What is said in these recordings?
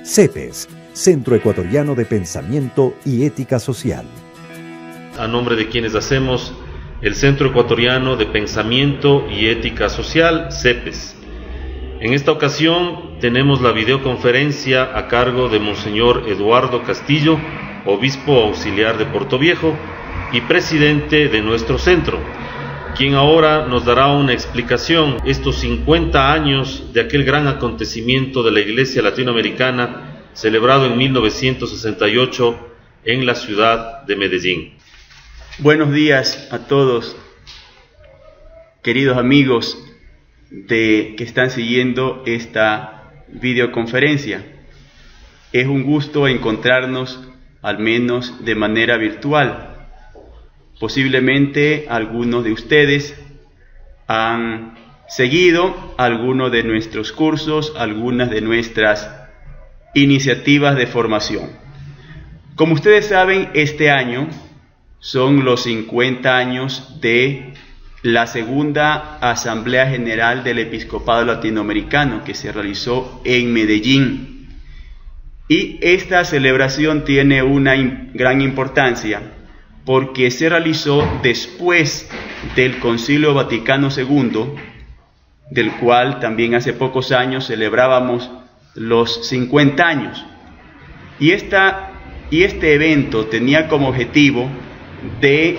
CEPES, Centro Ecuatoriano de Pensamiento y Ética Social. A nombre de quienes hacemos el Centro Ecuatoriano de Pensamiento y Ética Social, CEPES. En esta ocasión tenemos la videoconferencia a cargo de Monseñor Eduardo Castillo, obispo auxiliar de Portoviejo y presidente de nuestro centro, quien ahora nos dará una explicación estos 50 años de aquel gran acontecimiento de la Iglesia Latinoamericana celebrado en 1968 en la ciudad de Medellín. Buenos días a todos, queridos amigos que están siguiendo esta videoconferencia. Es un gusto encontrarnos, al menos de manera virtual. Posiblemente algunos de ustedes han seguido algunos de nuestros cursos, algunas de nuestras iniciativas de formación. Como ustedes saben, este año son los 50 años de la segunda Asamblea General del Episcopado Latinoamericano que se realizó en Medellín. Y esta celebración tiene una gran importancia porque se realizó después del Concilio Vaticano II, del cual también hace pocos años celebrábamos los 50 años. Y este evento tenía como objetivo de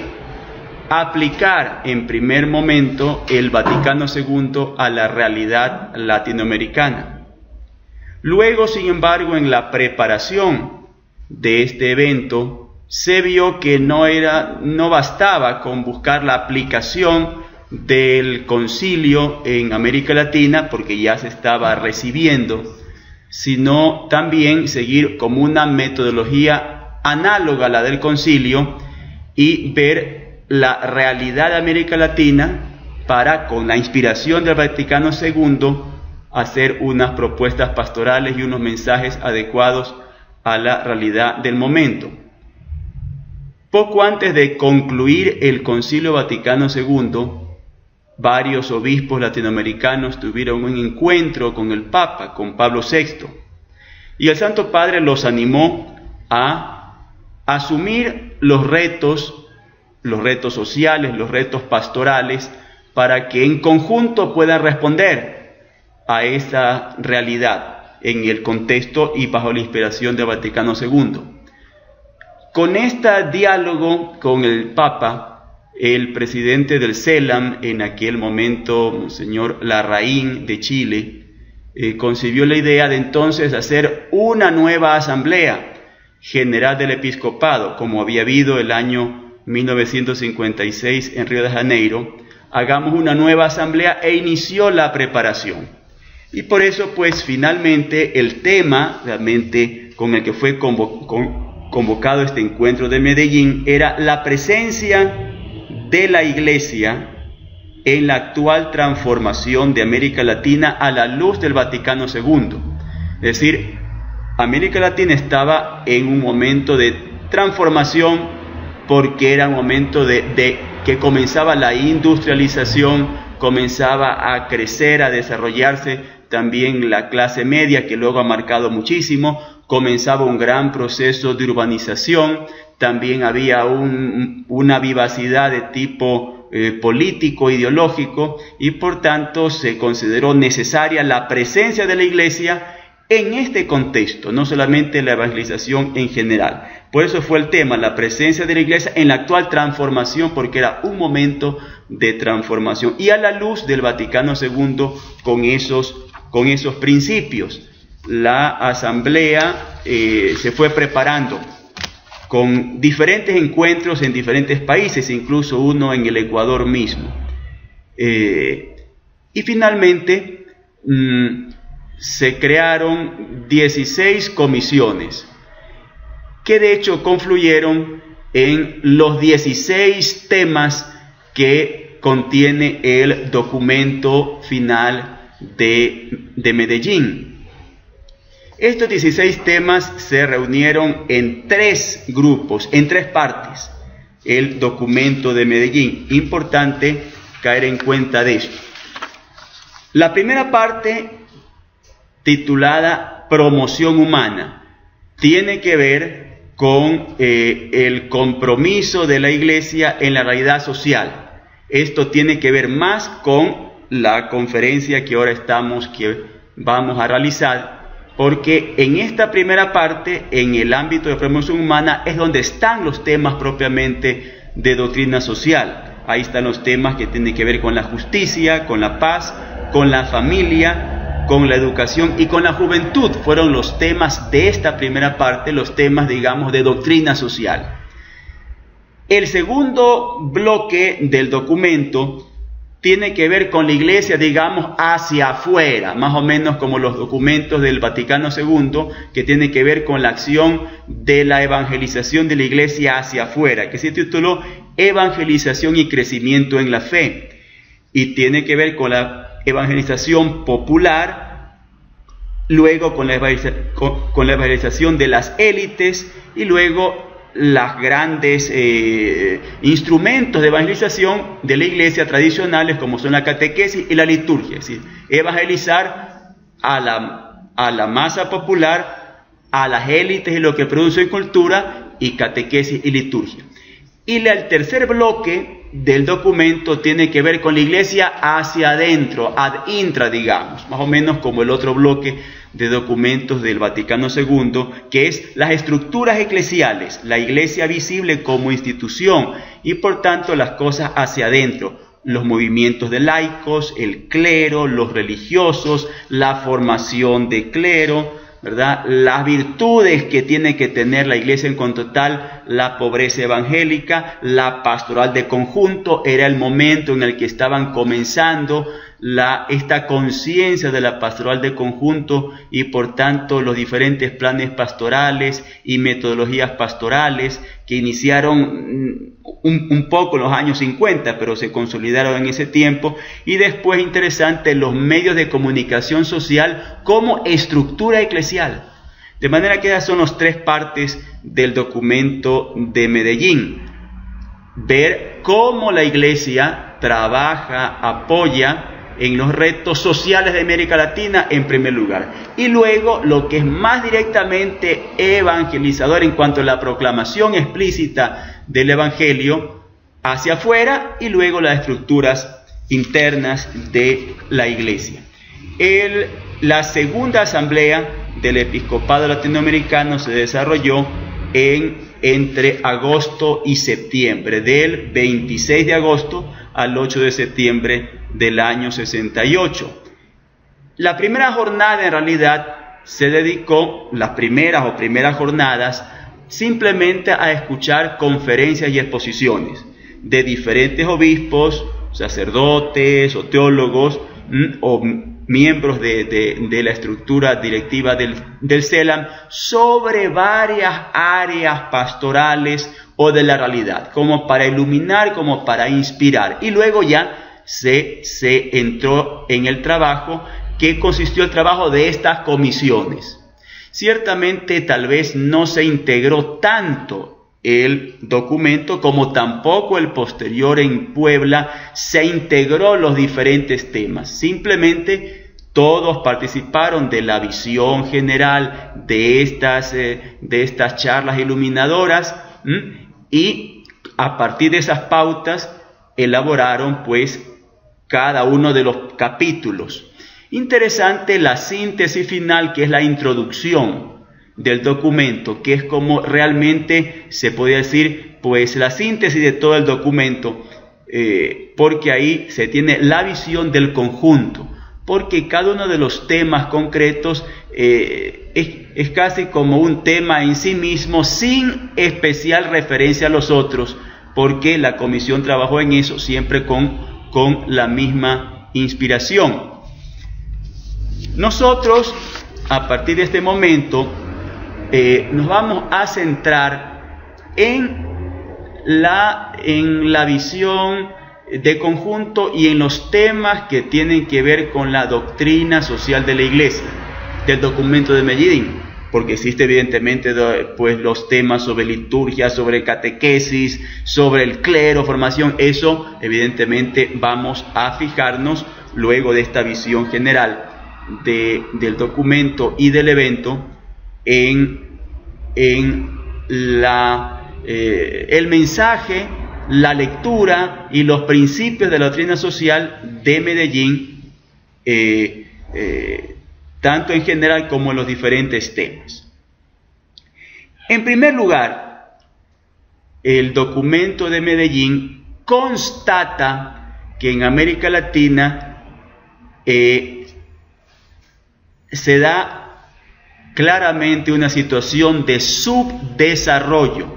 aplicar en primer momento el Vaticano II a la realidad latinoamericana. Luego, sin embargo, en la preparación de este evento, se vio que no bastaba con buscar la aplicación del concilio en América Latina, porque ya se estaba recibiendo, sino también seguir como una metodología análoga a la del concilio y ver la realidad de América Latina para, con la inspiración del Vaticano II, hacer unas propuestas pastorales y unos mensajes adecuados a la realidad del momento. Poco antes de concluir el Concilio Vaticano II, varios obispos latinoamericanos tuvieron un encuentro con el Papa, con Pablo VI, y el Santo Padre los animó a asumir los retos sociales, los retos pastorales, para que en conjunto puedan responder a esa realidad en el contexto y bajo la inspiración del Vaticano II. Con este diálogo con el Papa, el presidente del CELAM, en aquel momento, Monseñor Larraín de Chile, concibió la idea de entonces hacer una nueva Asamblea General del Episcopado, como había habido el año 1956 en Río de Janeiro. Hagamos una nueva Asamblea e inició la preparación. Y por eso, pues, finalmente, el tema realmente con el que fue convocado este encuentro de Medellín era la presencia de la Iglesia en la actual transformación de América Latina a la luz del Vaticano II. Es decir, América Latina estaba en un momento de transformación porque era un momento de que comenzaba la industrialización, comenzaba a crecer, a desarrollarse también la clase media, que luego ha marcado muchísimo. Comenzaba un gran proceso de urbanización, también había una vivacidad de tipo político, ideológico, y por tanto se consideró necesaria la presencia de la Iglesia en este contexto, no solamente la evangelización en general. Por eso fue el tema, la presencia de la Iglesia en la actual transformación, porque era un momento de transformación, y a la luz del Vaticano II con esos principios. La asamblea se fue preparando con diferentes encuentros en diferentes países, incluso uno en el Ecuador mismo. Y finalmente se crearon 16 comisiones que de hecho confluyeron en los 16 temas que contiene el documento final de Medellín. Estos 16 temas se reunieron en 3 grupos, en 3 partes, el documento de Medellín. Importante caer en cuenta de esto. La primera parte titulada Promoción Humana. Tiene que ver con el compromiso de la Iglesia en la realidad social. Esto tiene que ver más con la conferencia que vamos a realizar, porque en esta primera parte, en el ámbito de promoción humana, es donde están los temas propiamente de doctrina social. Ahí están los temas que tienen que ver con la justicia, con la paz, con la familia, con la educación y con la juventud. Fueron los temas de esta primera parte, los temas, digamos, de doctrina social. El segundo bloque del documento tiene que ver con la Iglesia, digamos, hacia afuera, más o menos como los documentos del Vaticano II, que tiene que ver con la acción de la evangelización de la Iglesia hacia afuera, que se tituló Evangelización y Crecimiento en la Fe, y tiene que ver con la evangelización popular, luego con la evangelización de las élites, y luego los grandes instrumentos de evangelización de la Iglesia tradicionales, como son la catequesis y la liturgia. Es decir, evangelizar a la masa popular, a las élites y lo que produce en cultura, y catequesis y liturgia. Y el tercer bloque del documento tiene que ver con la Iglesia hacia adentro, ad intra, digamos, más o menos como el otro bloque de documentos del Vaticano II, que es las estructuras eclesiales, la Iglesia visible como institución, y por tanto las cosas hacia adentro, los movimientos de laicos, el clero, los religiosos, la formación de clero, ¿verdad? Las virtudes que tiene que tener la Iglesia en cuanto tal, la pobreza evangélica, la pastoral de conjunto. Era el momento en el que estaban comenzando esta conciencia de la pastoral de conjunto, y por tanto los diferentes planes pastorales y metodologías pastorales que iniciaron un poco en los años 50, pero se consolidaron en ese tiempo. Y después, interesante, los medios de comunicación social como estructura eclesial. De manera que esas son las tres partes del documento de Medellín. Ver cómo la Iglesia trabaja, apoya en los retos sociales de América Latina en primer lugar, y luego lo que es más directamente evangelizador en cuanto a la proclamación explícita del Evangelio hacia afuera, y luego las estructuras internas de la Iglesia. La segunda asamblea del Episcopado Latinoamericano se desarrolló entre agosto y septiembre, del 26 de agosto al 8 de septiembre del año 68. La primera jornada en realidad se dedicó, las primeras jornadas, simplemente a escuchar conferencias y exposiciones de diferentes obispos, sacerdotes o teólogos o miembros de la estructura directiva del CELAM sobre varias áreas pastorales o de la realidad, como para iluminar, como para inspirar. Y luego ya se entró en el trabajo, que consistió el trabajo de estas comisiones. Ciertamente tal vez no se integró tanto el documento, como tampoco el posterior en Puebla se integró los diferentes temas. Simplemente todos participaron de la visión general de estas charlas iluminadoras, y a partir de esas pautas elaboraron pues cada uno de los capítulos. Interesante la síntesis final, que es la introducción del documento, que es como realmente se podría decir pues la síntesis de todo el documento, porque ahí se tiene la visión del conjunto, porque cada uno de los temas concretos es casi como un tema en sí mismo, sin especial referencia a los otros, porque la comisión trabajó en eso siempre con la misma inspiración. Nosotros, a partir de este momento, nos vamos a centrar en la visión de conjunto y en los temas que tienen que ver con la doctrina social de la Iglesia, del documento de Medellín, porque existe evidentemente pues los temas sobre liturgia, sobre catequesis, sobre el clero, formación. Eso evidentemente vamos a fijarnos luego de esta visión general. del documento y del evento en el mensaje, la lectura y los principios de la doctrina social de Medellín, tanto en general como en los diferentes temas. En primer lugar, el documento de Medellín constata que en América Latina se da claramente una situación de subdesarrollo.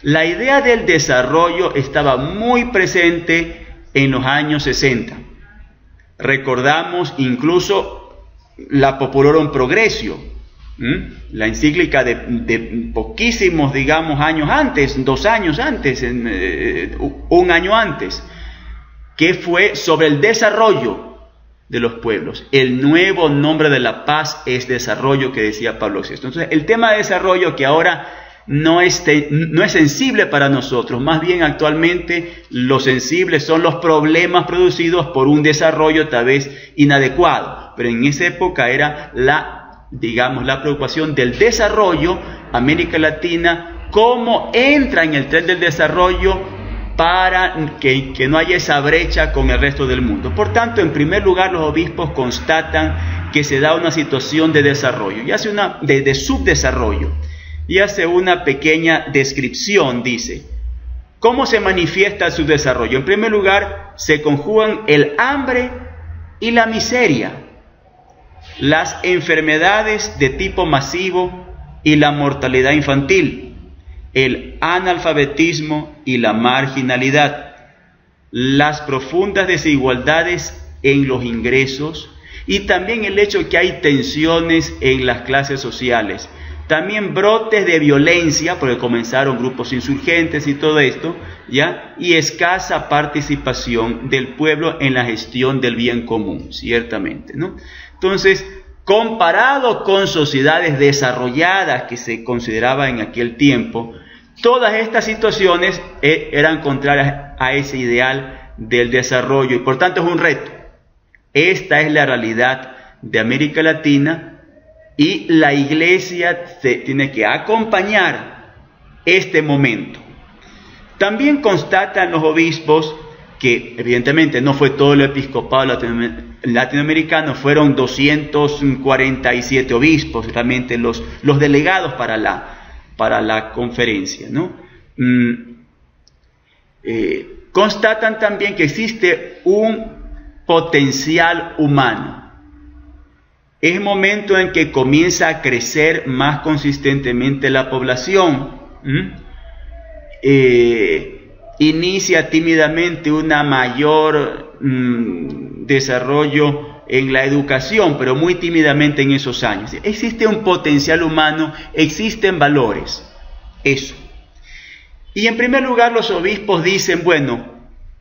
La idea del desarrollo estaba muy presente en los años 60. Recordamos incluso la Populorum Progressio, la encíclica de poquísimos, digamos, años antes, 2 años antes, 1 año antes, que fue sobre el desarrollo de los pueblos. El nuevo nombre de la paz es desarrollo, que decía Pablo VI. Entonces, el tema de desarrollo, que ahora no es sensible para nosotros, más bien actualmente lo sensible son los problemas producidos por un desarrollo tal vez inadecuado, pero en esa época era la preocupación del desarrollo. América Latina, cómo entra en el tren del desarrollo para que no haya esa brecha con el resto del mundo. Por tanto, en primer lugar, los obispos constatan que se da una situación de desarrollo, y hace de subdesarrollo, y hace una pequeña descripción. Dice, ¿cómo se manifiesta el subdesarrollo? En primer lugar, se conjugan el hambre y la miseria, las enfermedades de tipo masivo y la mortalidad infantil, el analfabetismo y la marginalidad, las profundas desigualdades en los ingresos y también el hecho que hay tensiones en las clases sociales. También brotes de violencia, porque comenzaron grupos insurgentes y todo esto, ¿ya? Y escasa participación del pueblo en la gestión del bien común, ciertamente, ¿no? Entonces, comparado con sociedades desarrolladas que se consideraba en aquel tiempo, todas estas situaciones eran contrarias a ese ideal del desarrollo, y por tanto es un reto. Esta es la realidad de América Latina, y la Iglesia tiene que acompañar este momento. También constatan los obispos que evidentemente no fue todo el episcopado latinoamericano, fueron 247 obispos, realmente los delegados para la conferencia, ¿no? Constatan también que existe un potencial humano. Es momento en que comienza a crecer más consistentemente la población. Inicia tímidamente una mayor desarrollo en la educación, pero muy tímidamente en esos años. Existe un potencial humano, existen valores, eso. Y en primer lugar los obispos dicen, bueno,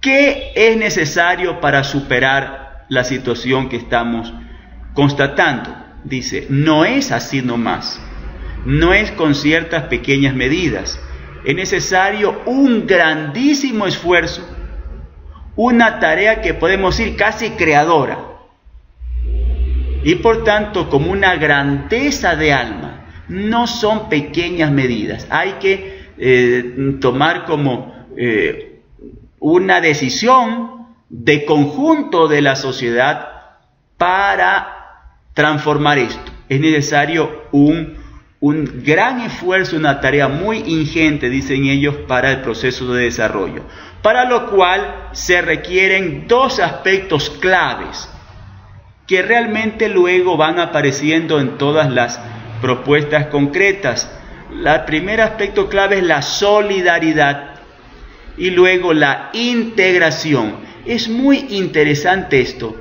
¿qué es necesario para superar la situación que estamos constatando? Dice, no es así nomás, no es con ciertas pequeñas medidas. Es necesario un grandísimo esfuerzo, una tarea que podemos decir casi creadora, y por tanto como una grandeza de alma. No son pequeñas medidas, hay que tomar como una decisión de conjunto de la sociedad para transformar esto. Es necesario un gran esfuerzo, una tarea muy ingente, dicen ellos, para el proceso de desarrollo, para lo cual se requieren 2 aspectos claves que realmente luego van apareciendo en todas las propuestas concretas. El primer aspecto clave es la solidaridad y luego la integración. Es muy interesante esto,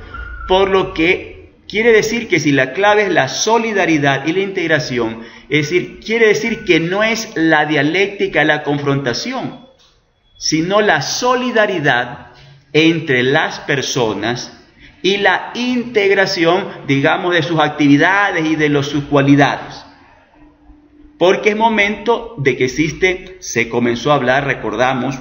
por lo que quiere decir que si la clave es la solidaridad y la integración, es decir, quiere decir que no es la dialéctica, la confrontación, sino la solidaridad entre las personas y la integración, digamos, de sus actividades y de sus cualidades. Porque es momento de que se comenzó a hablar, recordamos,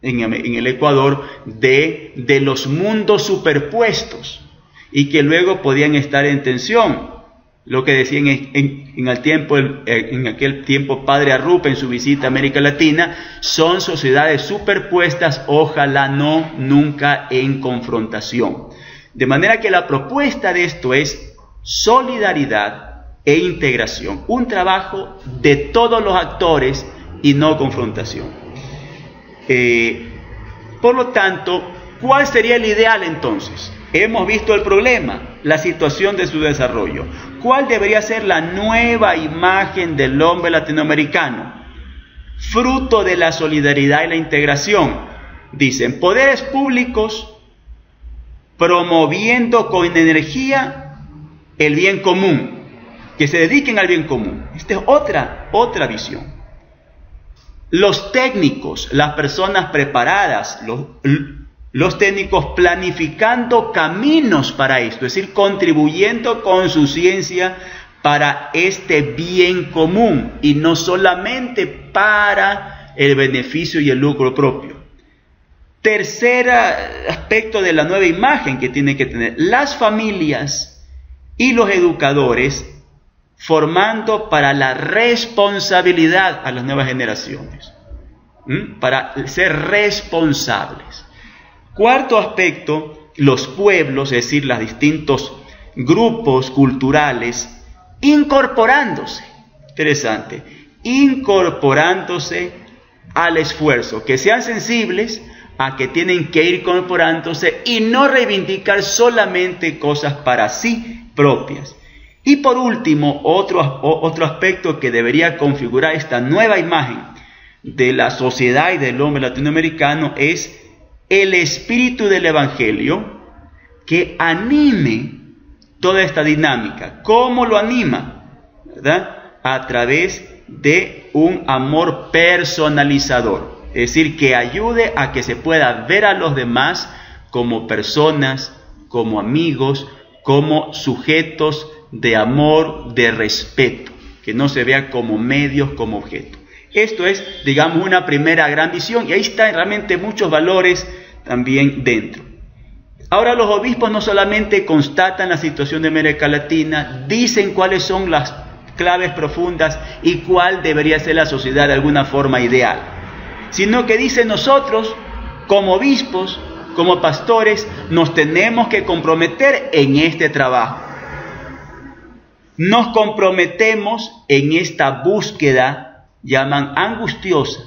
en el Ecuador, de los mundos superpuestos. y que luego podían estar en tensión. Lo que decían en aquel tiempo Padre Arrupe en su visita a América Latina, son sociedades superpuestas, ojalá no, nunca en confrontación. De manera que la propuesta de esto es solidaridad e integración, un trabajo de todos los actores y no confrontación. Por lo tanto, ¿cuál sería el ideal entonces? Hemos visto el problema, la situación de su desarrollo. ¿Cuál debería ser la nueva imagen del hombre latinoamericano? Fruto de la solidaridad y la integración. Dicen, poderes públicos promoviendo con energía el bien común, que se dediquen al bien común. Esta es otra visión. Los técnicos, las personas preparadas, los técnicos planificando caminos para esto, es decir, contribuyendo con su ciencia para este bien común y no solamente para el beneficio y el lucro propio. Tercer aspecto de la nueva imagen que tiene que tener las familias y los educadores formando para la responsabilidad a las nuevas generaciones, para ser responsables. Cuarto aspecto, los pueblos, es decir, los distintos grupos culturales, incorporándose, interesante, incorporándose al esfuerzo, que sean sensibles a que tienen que ir incorporándose y no reivindicar solamente cosas para sí propias. Y por último, otro aspecto que debería configurar esta nueva imagen de la sociedad y del hombre latinoamericano es el espíritu del Evangelio que anime toda esta dinámica. ¿Cómo lo anima? ¿Verdad? A través de un amor personalizador. Es decir, que ayude a que se pueda ver a los demás como personas, como amigos, como sujetos de amor, de respeto. Que no se vea como medios, como objetos. Esto es, digamos, una primera gran visión y ahí están realmente muchos valores también dentro. Ahora los obispos no solamente constatan la situación de América Latina, dicen cuáles son las claves profundas y cuál debería ser la sociedad de alguna forma ideal, sino que dicen nosotros, como obispos, como pastores, nos tenemos que comprometer en este trabajo. Nos comprometemos en esta búsqueda, llaman angustiosa,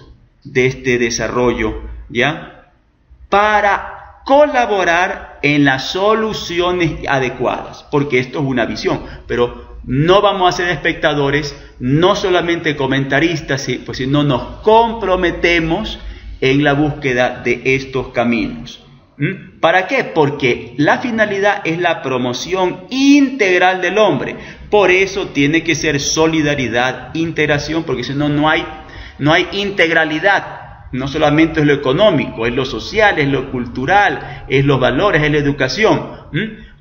de este desarrollo, ¿ya? Para colaborar en las soluciones adecuadas, porque esto es una visión, pero no vamos a ser espectadores, no solamente comentaristas, pues sino nos comprometemos en la búsqueda de estos caminos. ¿Para qué? Porque la finalidad es la promoción integral del hombre. Por eso tiene que ser solidaridad, integración, porque si no, no hay integralidad. No solamente es lo económico, es lo social, es lo cultural, es los valores, es la educación.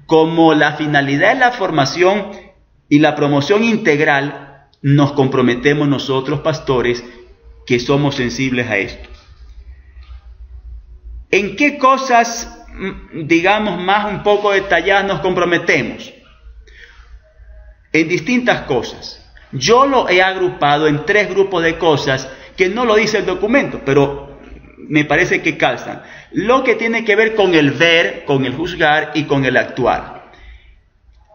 Como la finalidad es la formación y la promoción integral, nos comprometemos nosotros, pastores, que somos sensibles a esto. ¿En qué cosas, digamos, más un poco detalladas nos comprometemos? En distintas cosas. Yo lo he agrupado en 3 grupos de cosas que no lo dice el documento, pero me parece que calzan. Lo que tiene que ver con el ver, con el juzgar y con el actuar.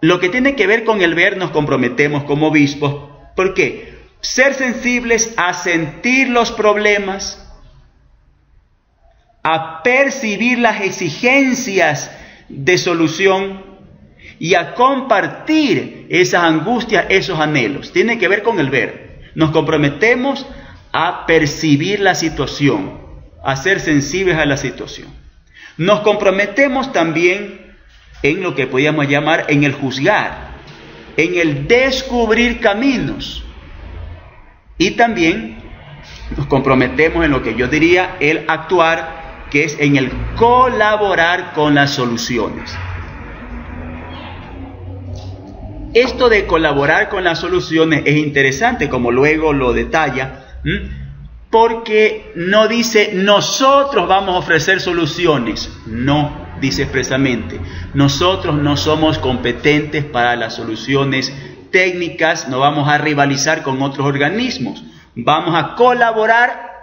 Lo que tiene que ver con el ver nos comprometemos como obispos. ¿Por qué? Ser sensibles a sentir los problemas, a percibir las exigencias de solución y a compartir esas angustias, esos anhelos. Tiene que ver con el ver. Nos comprometemos a percibir la situación, a ser sensibles a la situación. Nos comprometemos también en lo que podríamos llamar en el juzgar, en el descubrir caminos. Y también nos comprometemos en lo que yo diría el actuar, que es en el colaborar con las soluciones. Esto de colaborar con las soluciones es interesante, como luego lo detalla, porque no dice nosotros vamos a ofrecer soluciones, no. dice expresamente: nosotros no somos competentes para las soluciones técnicas, no vamos a rivalizar con otros organismos, vamos a colaborar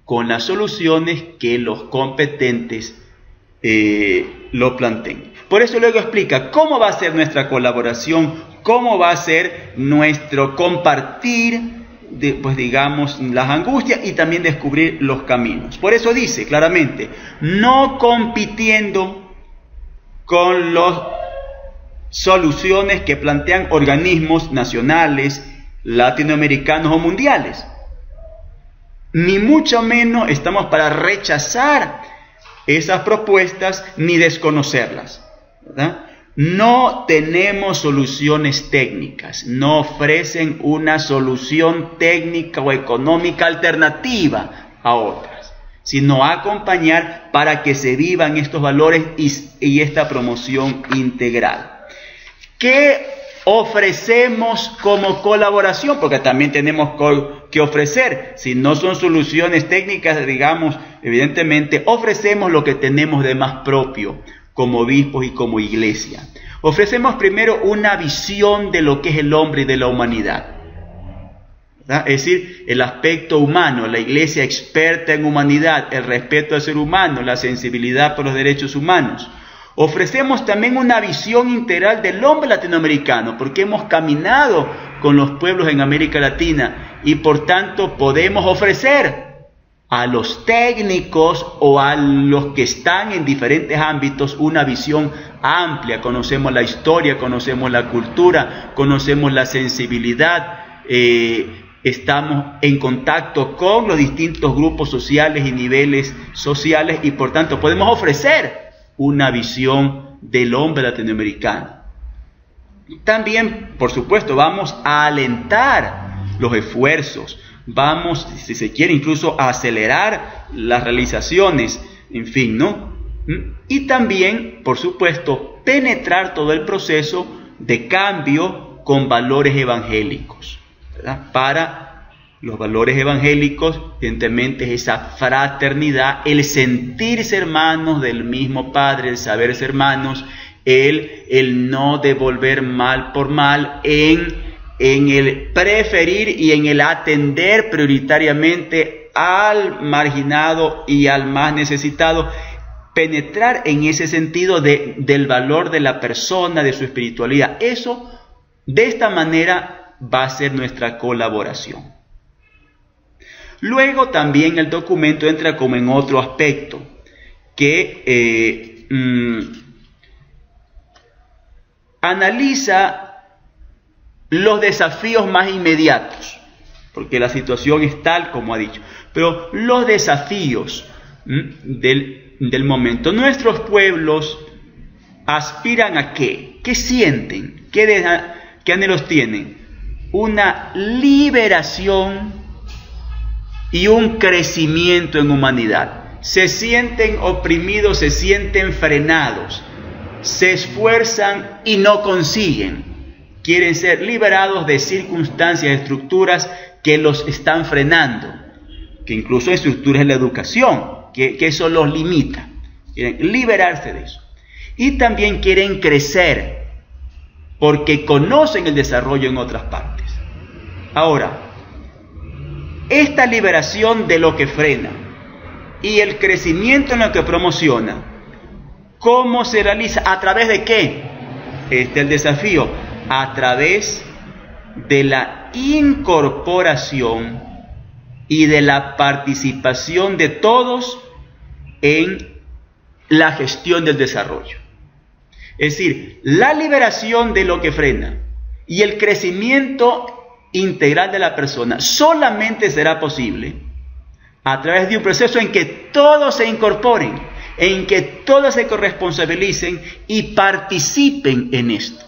con las soluciones que los competentes lo planteen. Por eso luego explica cómo va a ser nuestra colaboración, cómo va a ser nuestro compartir, pues digamos, las angustias y también descubrir los caminos. Por eso dice claramente: no compitiendo con las soluciones que plantean organismos nacionales, latinoamericanos o mundiales. Ni mucho menos estamos para rechazar esas propuestas ni desconocerlas, ¿verdad? No tenemos soluciones técnicas, no ofrecen una solución técnica o económica alternativa a otras, sino acompañar para que se vivan estos valores y esta promoción integral. ¿Qué ofrecemos como colaboración? Porque también tenemos que ofrecer, si no son soluciones técnicas, digamos, evidentemente ofrecemos lo que tenemos de más propio como obispos y como iglesia. Ofrecemos primero una visión de lo que es el hombre y de la humanidad, ¿verdad? Es decir, el aspecto humano, la iglesia experta en humanidad, el respeto al ser humano, la sensibilidad por los derechos humanos. Ofrecemos también una visión integral del hombre latinoamericano, porque hemos caminado con los pueblos en América Latina y por tanto podemos ofrecer a los técnicos o a los que están en diferentes ámbitos una visión amplia. Conocemos la historia, conocemos la cultura, conocemos la sensibilidad, estamos en contacto con los distintos grupos sociales y niveles sociales y por tanto podemos ofrecer una visión del hombre latinoamericano. También, por supuesto, vamos a alentar los esfuerzos, vamos, si se quiere, incluso a acelerar las realizaciones, en fin, ¿no? Y también, por supuesto, penetrar todo el proceso de cambio con valores evangélicos, ¿verdad? Para los valores evangélicos, evidentemente, es esa fraternidad, el sentirse hermanos del mismo Padre, el saberse hermanos, el no devolver mal por mal, en el preferir y en el atender prioritariamente al marginado y al más necesitado, penetrar en ese sentido del valor de la persona, de su espiritualidad. Eso, de esta manera, va a ser nuestra colaboración. Luego también el documento entra como en otro aspecto, que analiza los desafíos más inmediatos, porque la situación es tal como ha dicho, pero los desafíos del momento. Nuestros pueblos aspiran a ¿qué? ¿Qué sienten? ¿Qué anhelos tienen? Una liberación y un crecimiento en humanidad. Se sienten oprimidos, se sienten frenados, se esfuerzan y no consiguen. Quieren ser liberados de circunstancias, estructuras que los están frenando, que incluso estructuras de la educación, que eso los limita. Quieren liberarse de eso. Y también quieren crecer, porque conocen el desarrollo en otras partes. Ahora, esta liberación de lo que frena y el crecimiento en lo que promociona, ¿cómo se realiza? ¿A través de qué? Este es el desafío. A través de la incorporación y de la participación de todos en la gestión del desarrollo. Es decir, la liberación de lo que frena y el crecimiento integral de la persona solamente será posible a través de un proceso en que todos se incorporen, en que todos se corresponsabilicen y participen en esto.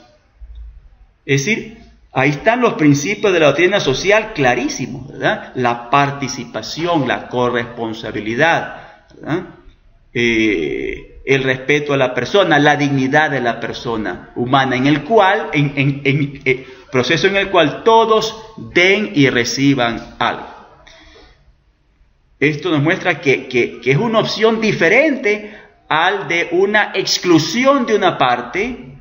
Es decir, ahí están los principios de la doctrina social clarísimos, ¿verdad? La participación, la corresponsabilidad, ¿verdad? El respeto a la persona, la dignidad de la persona humana, en el cual, proceso en el cual todos den y reciban algo. Esto nos muestra que es una opción diferente al de una exclusión de una parte,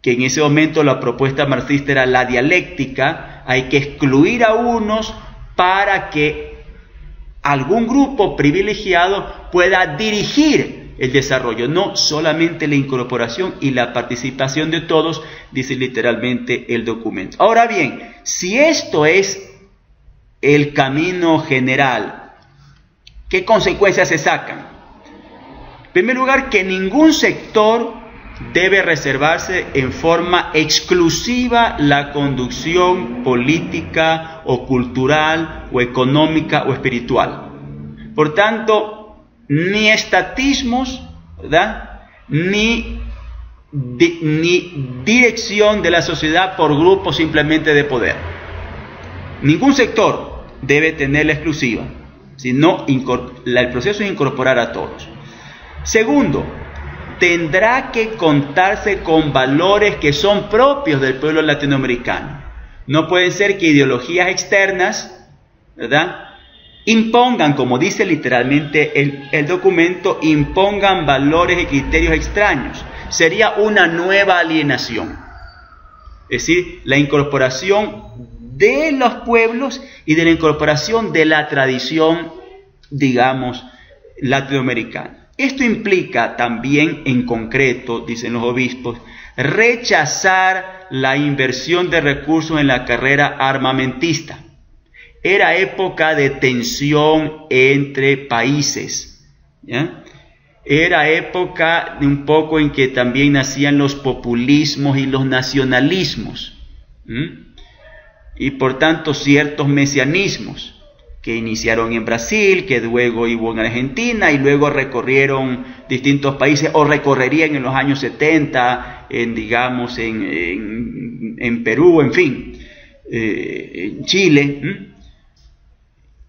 que en ese momento la propuesta marxista era la dialéctica. Hay que excluir a unos para que algún grupo privilegiado pueda dirigir el desarrollo, no solamente la incorporación y la participación de todos, dice literalmente el documento. Ahora bien, si esto es el camino general, ¿qué consecuencias se sacan? En primer lugar, que ningún sector debe reservarse en forma exclusiva la conducción política o cultural o económica o espiritual. Por tanto, ni estatismos, ¿verdad?, ni dirección de la sociedad por grupos simplemente de poder. Ningún sector debe tener la exclusiva, sino el proceso es incorporar a todos. Segundo, tendrá que contarse con valores que son propios del pueblo latinoamericano. No pueden ser que ideologías externas, ¿verdad?, impongan, como dice literalmente el documento, impongan valores y criterios extraños. Sería una nueva alienación. Es decir, la incorporación de los pueblos y de la incorporación de la tradición, digamos, latinoamericana. Esto implica también, en concreto, dicen los obispos, rechazar la inversión de recursos en la carrera armamentista. Era época de tensión entre países, ¿ya? Era época de un poco en que también nacían los populismos y los nacionalismos, y por tanto ciertos mesianismos que iniciaron en Brasil, que luego hubo en Argentina y luego recorrieron distintos países o recorrerían en los años 70 en Perú, en fin, en Chile.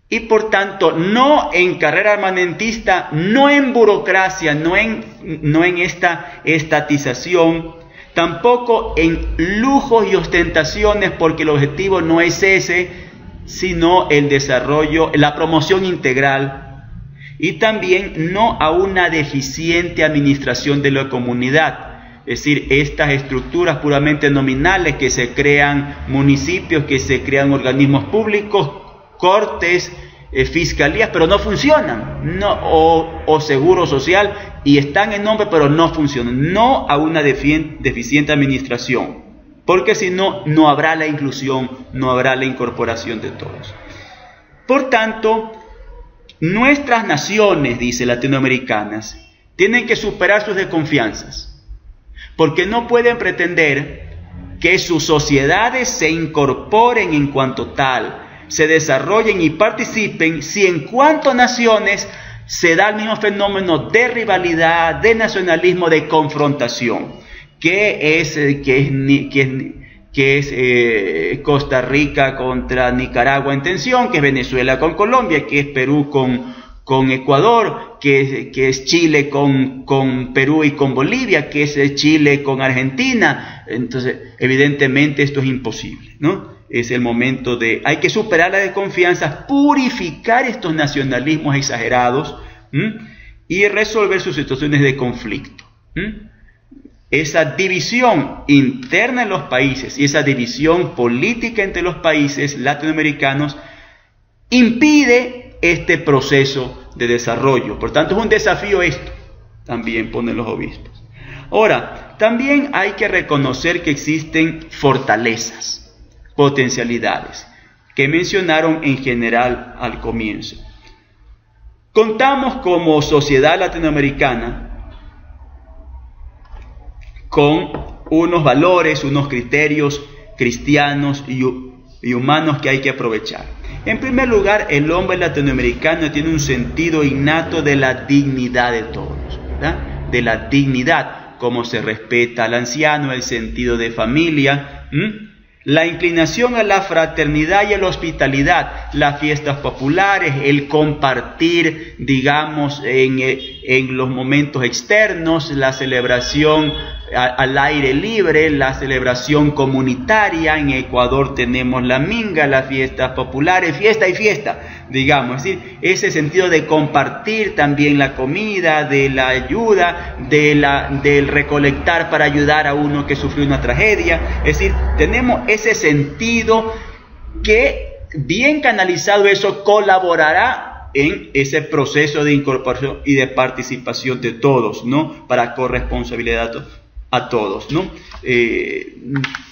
Y por tanto, no en carrera armamentista, no en burocracia, no en esta estatización, tampoco en lujos y ostentaciones, porque el objetivo no es ese, sino el desarrollo, la promoción integral, y también no a una deficiente administración de la comunidad. Es decir, estas estructuras puramente nominales que se crean municipios, que se crean organismos públicos, cortes, fiscalías, pero no funcionan, o seguro social, y están en nombre, pero no funcionan. No a una deficiente administración, porque si no, no habrá la inclusión, no habrá la incorporación de todos. Por tanto, nuestras naciones, dice, latinoamericanas, tienen que superar sus desconfianzas, porque no pueden pretender que sus sociedades se incorporen en cuanto tal, se desarrollen y participen, si en cuanto a naciones se da el mismo fenómeno de rivalidad, de nacionalismo, de confrontación, que es Costa Rica contra Nicaragua en tensión, que es Venezuela con Colombia, que es Perú con Ecuador, que es Chile con Perú y con Bolivia, que es Chile con Argentina. Entonces, evidentemente esto es imposible, ¿no? Es el momento hay que superar la desconfianza, purificar estos nacionalismos exagerados, y resolver sus situaciones de conflicto. Esa división interna en los países y esa división política entre los países latinoamericanos impide este proceso de desarrollo. Por tanto, es un desafío esto, también ponen los obispos. Ahora, también hay que reconocer que existen fortalezas, potencialidades, que mencionaron en general al comienzo. Contamos como sociedad latinoamericana con unos valores, unos criterios cristianos y humanos que hay que aprovechar. En primer lugar, el hombre latinoamericano tiene un sentido innato de la dignidad de todos, ¿verdad? De la dignidad, como se respeta al anciano, el sentido de familia, la inclinación a la fraternidad y a la hospitalidad, las fiestas populares, el compartir, digamos, en los momentos externos, la celebración al aire libre, la celebración comunitaria. En Ecuador tenemos la minga, las fiestas populares, fiesta y fiesta, digamos. Es decir, ese sentido de compartir también la comida, de la ayuda, del recolectar para ayudar a uno que sufrió una tragedia. Es decir, tenemos ese sentido que, bien canalizado, eso colaborará en ese proceso de incorporación y de participación de todos, ¿no? Para corresponsabilidad a todos, ¿no?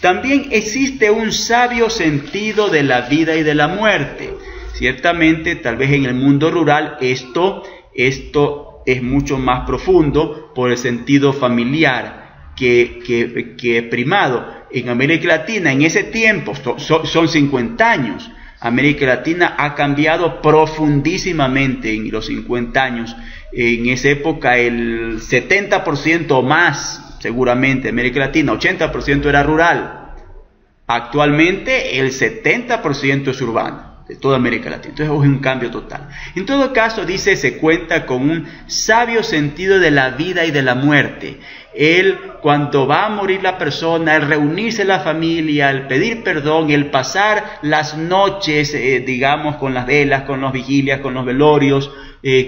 También existe un sabio sentido de la vida y de la muerte. Ciertamente, tal vez en el mundo rural esto es mucho más profundo por el sentido familiar que primado. En América Latina, en ese tiempo, son 50 años, América Latina ha cambiado profundísimamente en los 50 años. En esa época el 70% o más, seguramente, de América Latina, 80% era rural. Actualmente el 70% es urbano, de toda América Latina. Entonces es un cambio total. En todo caso, dice, se cuenta con un sabio sentido de la vida y de la muerte. Cuando va a morir la persona, el reunirse la familia, el pedir perdón, el pasar las noches, digamos, con las velas, con las vigilias, con los velorios,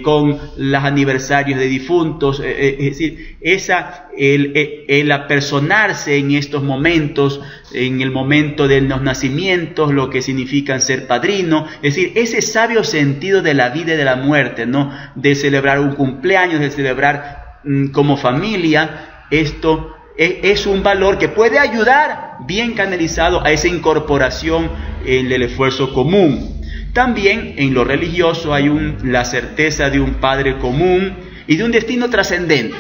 con los aniversarios de difuntos, es decir, el apersonarse en estos momentos, en el momento de los nacimientos, lo que significan ser padrino, es decir, ese sabio sentido de la vida y de la muerte, ¿no? De celebrar un cumpleaños, de celebrar como familia. Esto es un valor que puede ayudar, bien canalizado, a esa incorporación en el esfuerzo común. También en lo religioso hay la certeza de un Padre común y de un destino trascendente,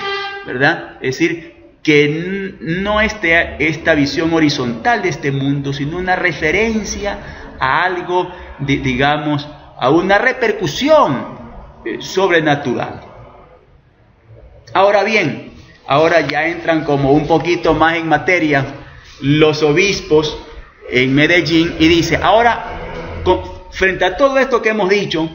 ¿verdad? Es decir, que no esta visión horizontal de este mundo, sino una referencia a algo, digamos, a una repercusión sobrenatural. Ahora bien, ahora ya entran como un poquito más en materia los obispos en Medellín y dice, ahora, frente a todo esto que hemos dicho,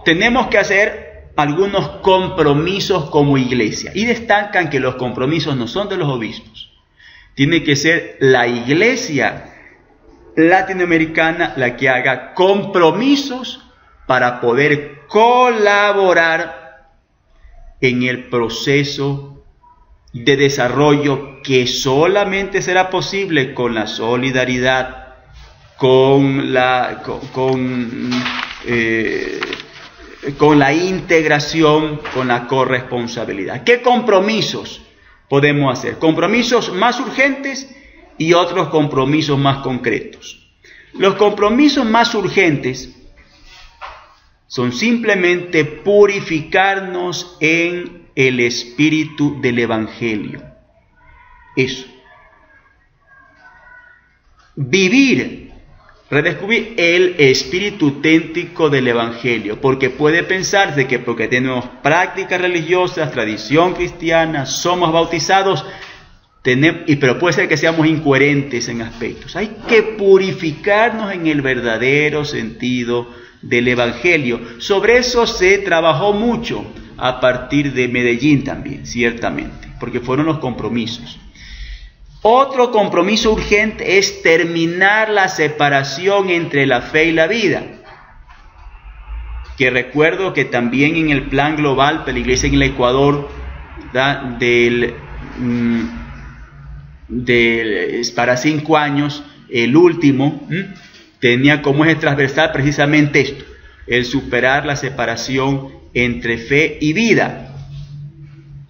tenemos que hacer algunos compromisos como iglesia. Y destacan que los compromisos no son de los obispos. Tiene que ser la iglesia latinoamericana la que haga compromisos para poder colaborar en el proceso de desarrollo que solamente será posible con la solidaridad, con la integración, con la corresponsabilidad. ¿Qué compromisos podemos hacer? Compromisos más urgentes y otros compromisos más concretos. Los compromisos más urgentes son simplemente purificarnos en el espíritu del Evangelio. Eso. Vivir, redescubrir el espíritu auténtico del Evangelio, porque puede pensarse que porque tenemos prácticas religiosas, tradición cristiana, somos bautizados, pero puede ser que seamos incoherentes en aspectos. Hay que purificarnos en el verdadero sentido del Evangelio. Sobre eso se trabajó mucho a partir de Medellín también, ciertamente, porque fueron los compromisos. Otro compromiso urgente es terminar la separación entre la fe y la vida, que recuerdo que también en el plan global de la Iglesia en el Ecuador, para 5 años, el último, tenía como eje transversal precisamente esto, el superar la separación entre fe y vida,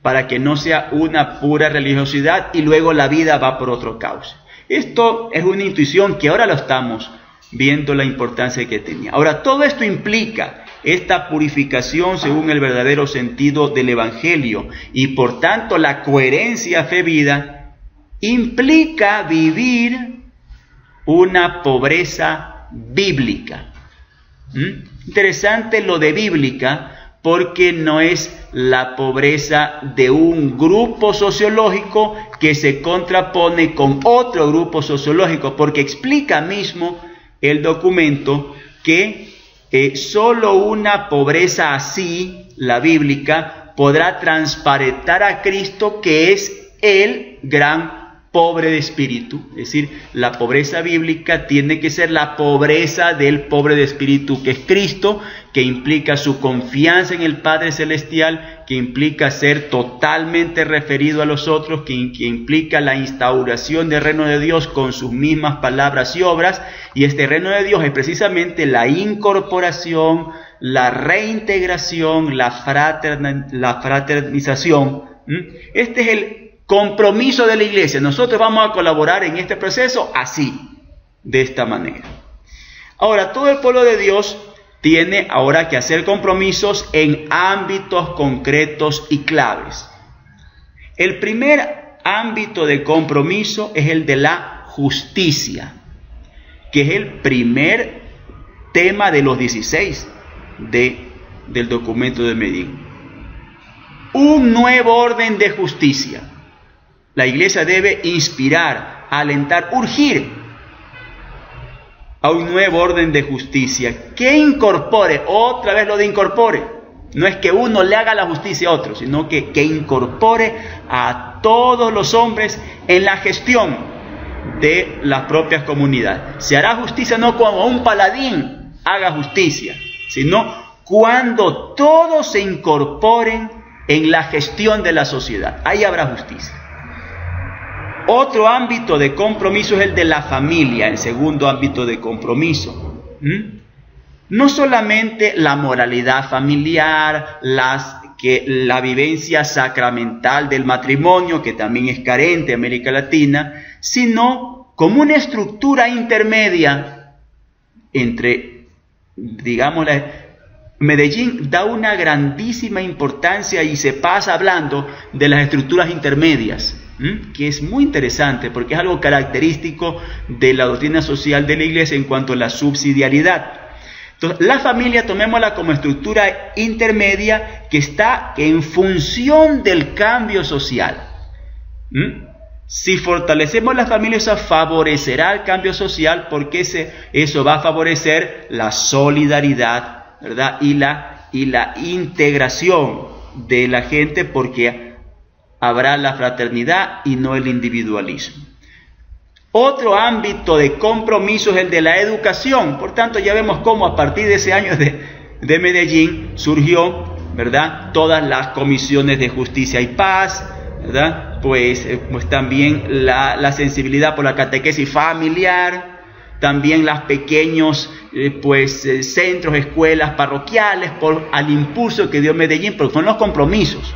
para que no sea una pura religiosidad y luego la vida va por otro cauce. Esto es una intuición que ahora lo estamos viendo la importancia que tenía. Ahora, todo esto implica esta purificación según el verdadero sentido del Evangelio y por tanto la coherencia fe-vida implica vivir una pobreza bíblica. Interesante lo de bíblica, porque no es la pobreza de un grupo sociológico que se contrapone con otro grupo sociológico, porque explica mismo el documento que solo una pobreza así, la bíblica, podrá transparentar a Cristo, que es el gran pobre de espíritu. Es decir, la pobreza bíblica tiene que ser la pobreza del pobre de espíritu, que es Cristo, que implica su confianza en el Padre Celestial, que implica ser totalmente referido a los otros, que implica la instauración del reino de Dios con sus mismas palabras y obras. Y este reino de Dios es precisamente la incorporación, la reintegración, la fraternización. Este es el compromiso de la iglesia. Nosotros vamos a colaborar en este proceso así, de esta manera. Ahora, todo el pueblo de Dios tiene ahora que hacer compromisos en ámbitos concretos y claves. El primer ámbito de compromiso es el de la justicia, que es el primer tema de los 16 del documento de Medellín. Un nuevo orden de justicia. La iglesia debe inspirar, alentar, urgir a un nuevo orden de justicia que incorpore, otra vez lo de incorpore, no es que uno le haga la justicia a otro, sino que incorpore a todos los hombres en la gestión de las propias comunidades. Se hará justicia no como un paladín haga justicia, sino cuando todos se incorporen en la gestión de la sociedad. Ahí habrá justicia. Otro ámbito de compromiso es el de la familia, el segundo ámbito de compromiso. No solamente la moralidad familiar, la vivencia sacramental del matrimonio, que también es carente en América Latina, sino como una estructura intermedia entre, digamos, Medellín da una grandísima importancia y se pasa hablando de las estructuras intermedias, que es muy interesante porque es algo característico de la doctrina social de la iglesia en cuanto a la subsidiariedad. Entonces, la familia tomémosla como estructura intermedia que está en función del cambio social. Si fortalecemos la familia, eso favorecerá el cambio social porque eso va a favorecer la solidaridad, ¿verdad? Y la integración de la gente, porque habrá la fraternidad y no el individualismo. Otro ámbito de compromiso es el de la educación. Por tanto, ya vemos cómo a partir de ese año de Medellín surgió, ¿verdad?, todas las comisiones de justicia y paz, ¿verdad? Pues también la sensibilidad por la catequesis familiar, también los pequeños centros, escuelas parroquiales, al impulso que dio Medellín, porque son los compromisos.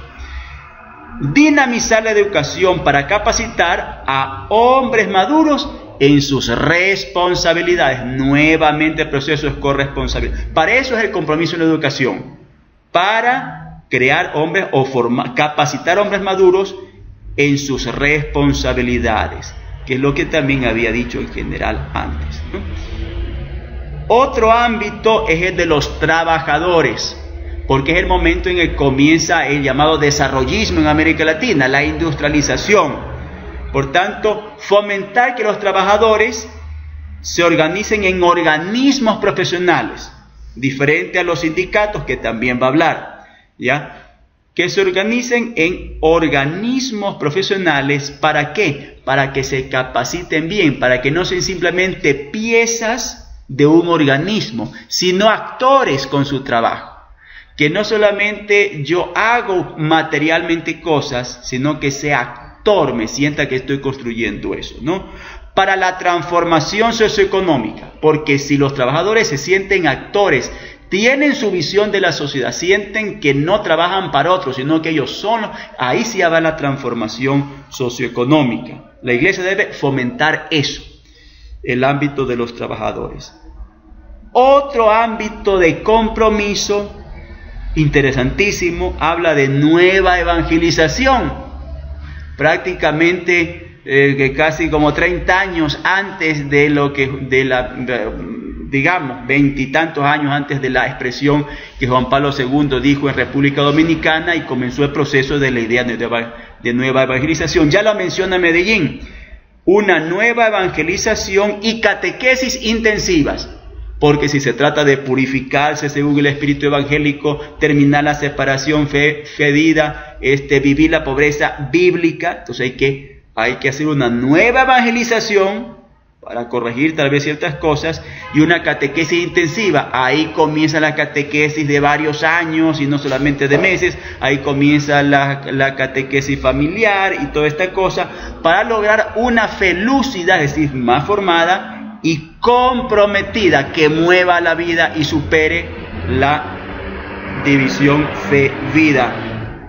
Dinamizar la educación para capacitar a hombres maduros en sus responsabilidades. Nuevamente el proceso es corresponsabilidad. Para eso es el compromiso en la educación, para crear hombres o capacitar hombres maduros en sus responsabilidades, que es lo que también había dicho en general antes, ¿no? Otro ámbito es el de los trabajadores, porque es el momento en el que comienza el llamado desarrollismo en América Latina, la industrialización. Por tanto, fomentar que los trabajadores se organicen en organismos profesionales, diferente a los sindicatos, que también va a hablar, ¿ya? Que se organicen en organismos profesionales. ¿Para qué? Para que se capaciten bien, para que no sean simplemente piezas de un organismo, sino actores con su trabajo. Que no solamente yo hago materialmente cosas, sino que sea actor, me sienta que estoy construyendo eso, ¿no? Para la transformación socioeconómica, porque si los trabajadores se sienten actores, tienen su visión de la sociedad, sienten que no trabajan para otros, sino que ellos son, ahí sí va la transformación socioeconómica. La iglesia debe fomentar eso, el ámbito de los trabajadores. Otro ámbito de compromiso interesantísimo, habla de nueva evangelización. Prácticamente casi como 30 años antes de digamos, 20 y tantos años antes de la expresión que Juan Pablo II dijo en República Dominicana, y comenzó el proceso de la idea de nueva evangelización. Ya lo menciona Medellín, una nueva evangelización y catequesis intensivas. porque si se trata de purificarse según el espíritu evangélico, terminar la separación fedida, vivir la pobreza bíblica, entonces hay que hacer una nueva evangelización para corregir tal vez ciertas cosas, y una catequesis intensiva. Ahí comienza la catequesis de varios años y no solamente de meses. Ahí comienza la catequesis familiar y toda esta cosa, para lograr una fe lúcida, es decir, más formada y comprometida, que mueva la vida y supere la división fe-vida.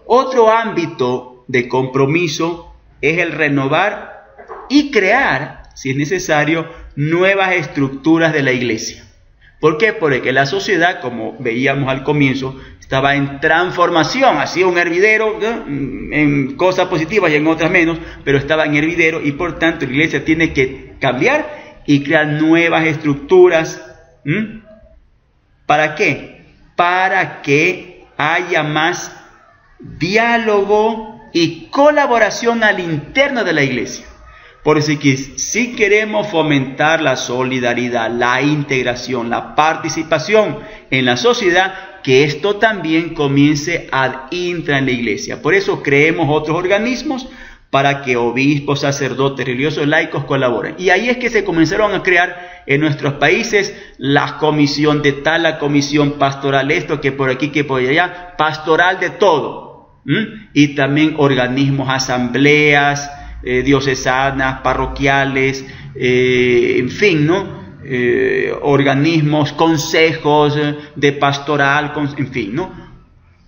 Otro ámbito de compromiso es el renovar y crear, si es necesario, nuevas estructuras de la iglesia. ¿Por qué? Porque la sociedad, como veíamos al comienzo, estaba en transformación, hacía un hervidero, ¿no?, en cosas positivas y en otras menos, pero estaba en hervidero, y por tanto la iglesia tiene que cambiar y crear nuevas estructuras. ¿Para qué? Para que haya más diálogo y colaboración al interno de la iglesia. Por eso que si queremos fomentar la solidaridad, la integración, la participación en la sociedad, que esto también comience ad intra en la iglesia. Por eso creemos otros organismos para que obispos, sacerdotes, religiosos, laicos colaboren. Y ahí es que se comenzaron a crear en nuestros países la comisión de tal, la comisión pastoral, esto, que por aquí, que por allá, pastoral de todo. Y también organismos, asambleas diocesanas, parroquiales, en fin, ¿no? Organismos, consejos de pastoral, en fin, ¿no?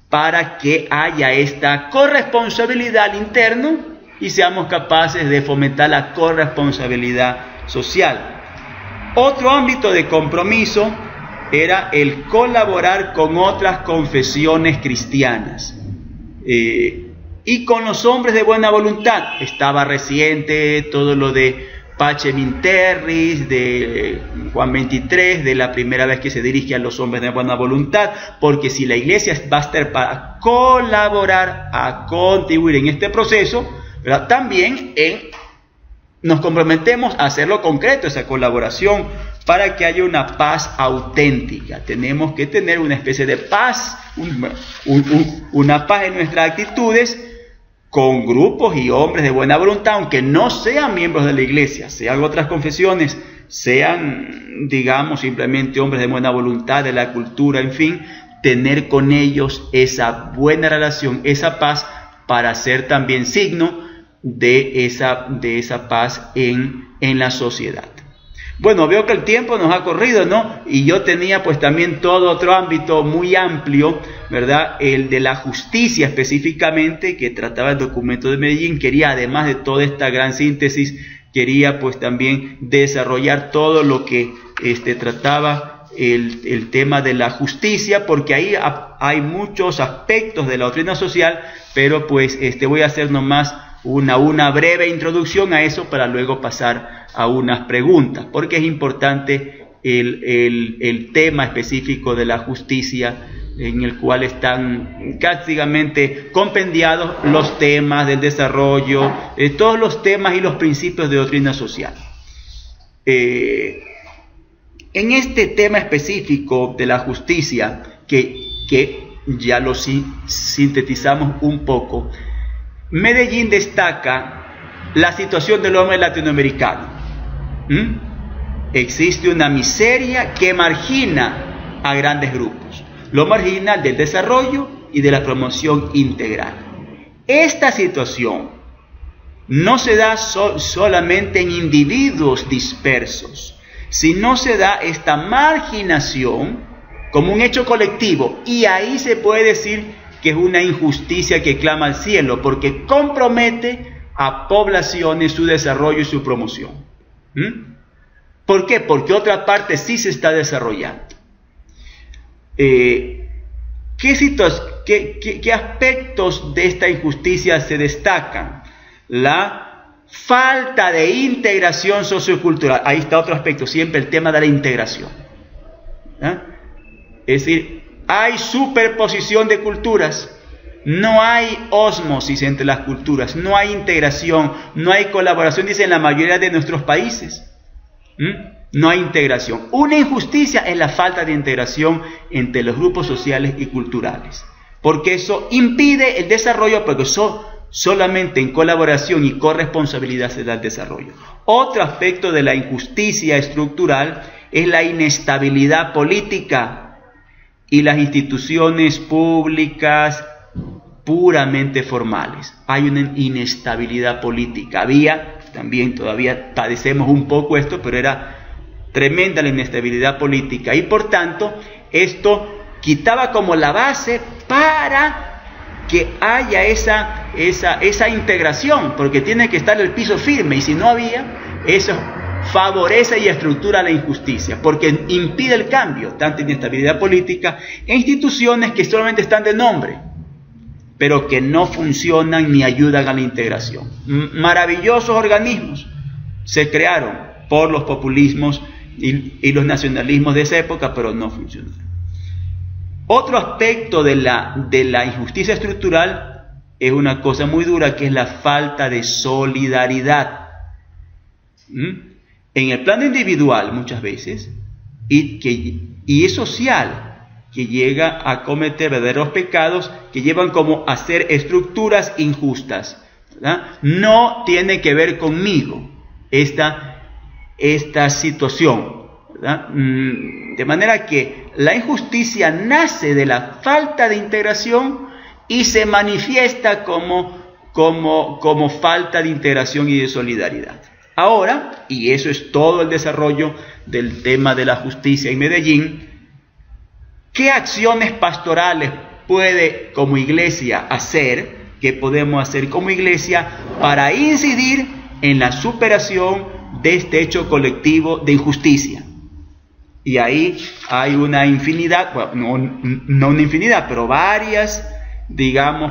Para que haya esta corresponsabilidad al interno y seamos capaces de fomentar la corresponsabilidad social. Otro ámbito de compromiso era el colaborar con otras confesiones cristianas. Y con los hombres de buena voluntad. Estaba reciente todo lo de Pacem in Terris, de Juan 23, de la primera vez que se dirige a los hombres de buena voluntad, porque si la iglesia va a estar para colaborar, a contribuir en este proceso, ¿verdad?, también nos comprometemos a hacerlo concreto, esa colaboración, para que haya una paz auténtica. Tenemos que tener una especie de paz, una paz en nuestras actitudes, con grupos y hombres de buena voluntad, aunque no sean miembros de la iglesia, sean otras confesiones, sean, digamos, simplemente hombres de buena voluntad, de la cultura, en fin, tener con ellos esa buena relación, esa paz, para ser también signo de esa paz en la sociedad. Bueno, veo que el tiempo nos ha corrido, ¿no? Y yo tenía pues también todo otro ámbito muy amplio, ¿verdad? El de la justicia específicamente, que trataba el documento de Medellín. Quería, además de toda esta gran síntesis, quería pues también desarrollar todo lo que trataba el tema de la justicia, porque ahí hay muchos aspectos de la doctrina social, pero pues voy a hacer nomás una breve introducción a eso para luego pasar a unas preguntas, porque es importante el tema específico de la justicia, en el cual están prácticamente compendiados los temas del desarrollo, todos los temas y los principios de doctrina social. En este tema específico de la justicia, que ya lo sintetizamos un poco, Medellín destaca la situación del hombre latinoamericano. Existe una miseria que margina a grandes grupos. Lo margina del desarrollo y de la promoción integral. Esta situación no se da solamente en individuos dispersos, sino se da esta marginación como un hecho colectivo, y ahí se puede decir que es una injusticia que clama al cielo, porque compromete a poblaciones su desarrollo y su promoción. ¿Por qué? Porque otra parte sí se está desarrollando. ¿Qué aspectos de esta injusticia se destacan? La falta de integración sociocultural. Ahí está otro aspecto, siempre el tema de la integración. Es decir, hay superposición de culturas, no hay ósmosis entre las culturas, no hay integración, no hay colaboración, dicen la mayoría de nuestros países. No hay integración. Una injusticia es la falta de integración entre los grupos sociales y culturales, porque eso impide el desarrollo, porque eso solamente en colaboración y corresponsabilidad se da el desarrollo. Otro aspecto de la injusticia estructural es la inestabilidad política y las instituciones públicas puramente formales. Hay una inestabilidad política. Todavía padecemos un poco esto, pero era tremenda la inestabilidad política y por tanto esto quitaba como la base para que haya esa integración, porque tiene que estar el piso firme, y si no había, eso favorece y estructura la injusticia, porque impide el cambio, tanta inestabilidad política e instituciones que solamente están de nombre, pero que no funcionan ni ayudan a la integración. Maravillosos organismos se crearon por los populismos y los nacionalismos de esa época, pero no funcionaron. Otro aspecto de la injusticia estructural es una cosa muy dura, que es la falta de solidaridad. En el plano individual muchas veces, y es social, que llega a cometer verdaderos pecados que llevan como a hacer estructuras injustas, ¿verdad? No tiene que ver conmigo esta situación, ¿verdad? De manera que la injusticia nace de la falta de integración y se manifiesta como falta de integración y de solidaridad. Ahora, y eso es todo el desarrollo del tema de la justicia en Medellín, ¿qué acciones pastorales puede como iglesia hacer, que podemos hacer como iglesia para incidir en la superación de este hecho colectivo de injusticia? Y ahí hay una infinidad, bueno, no una infinidad, pero varias,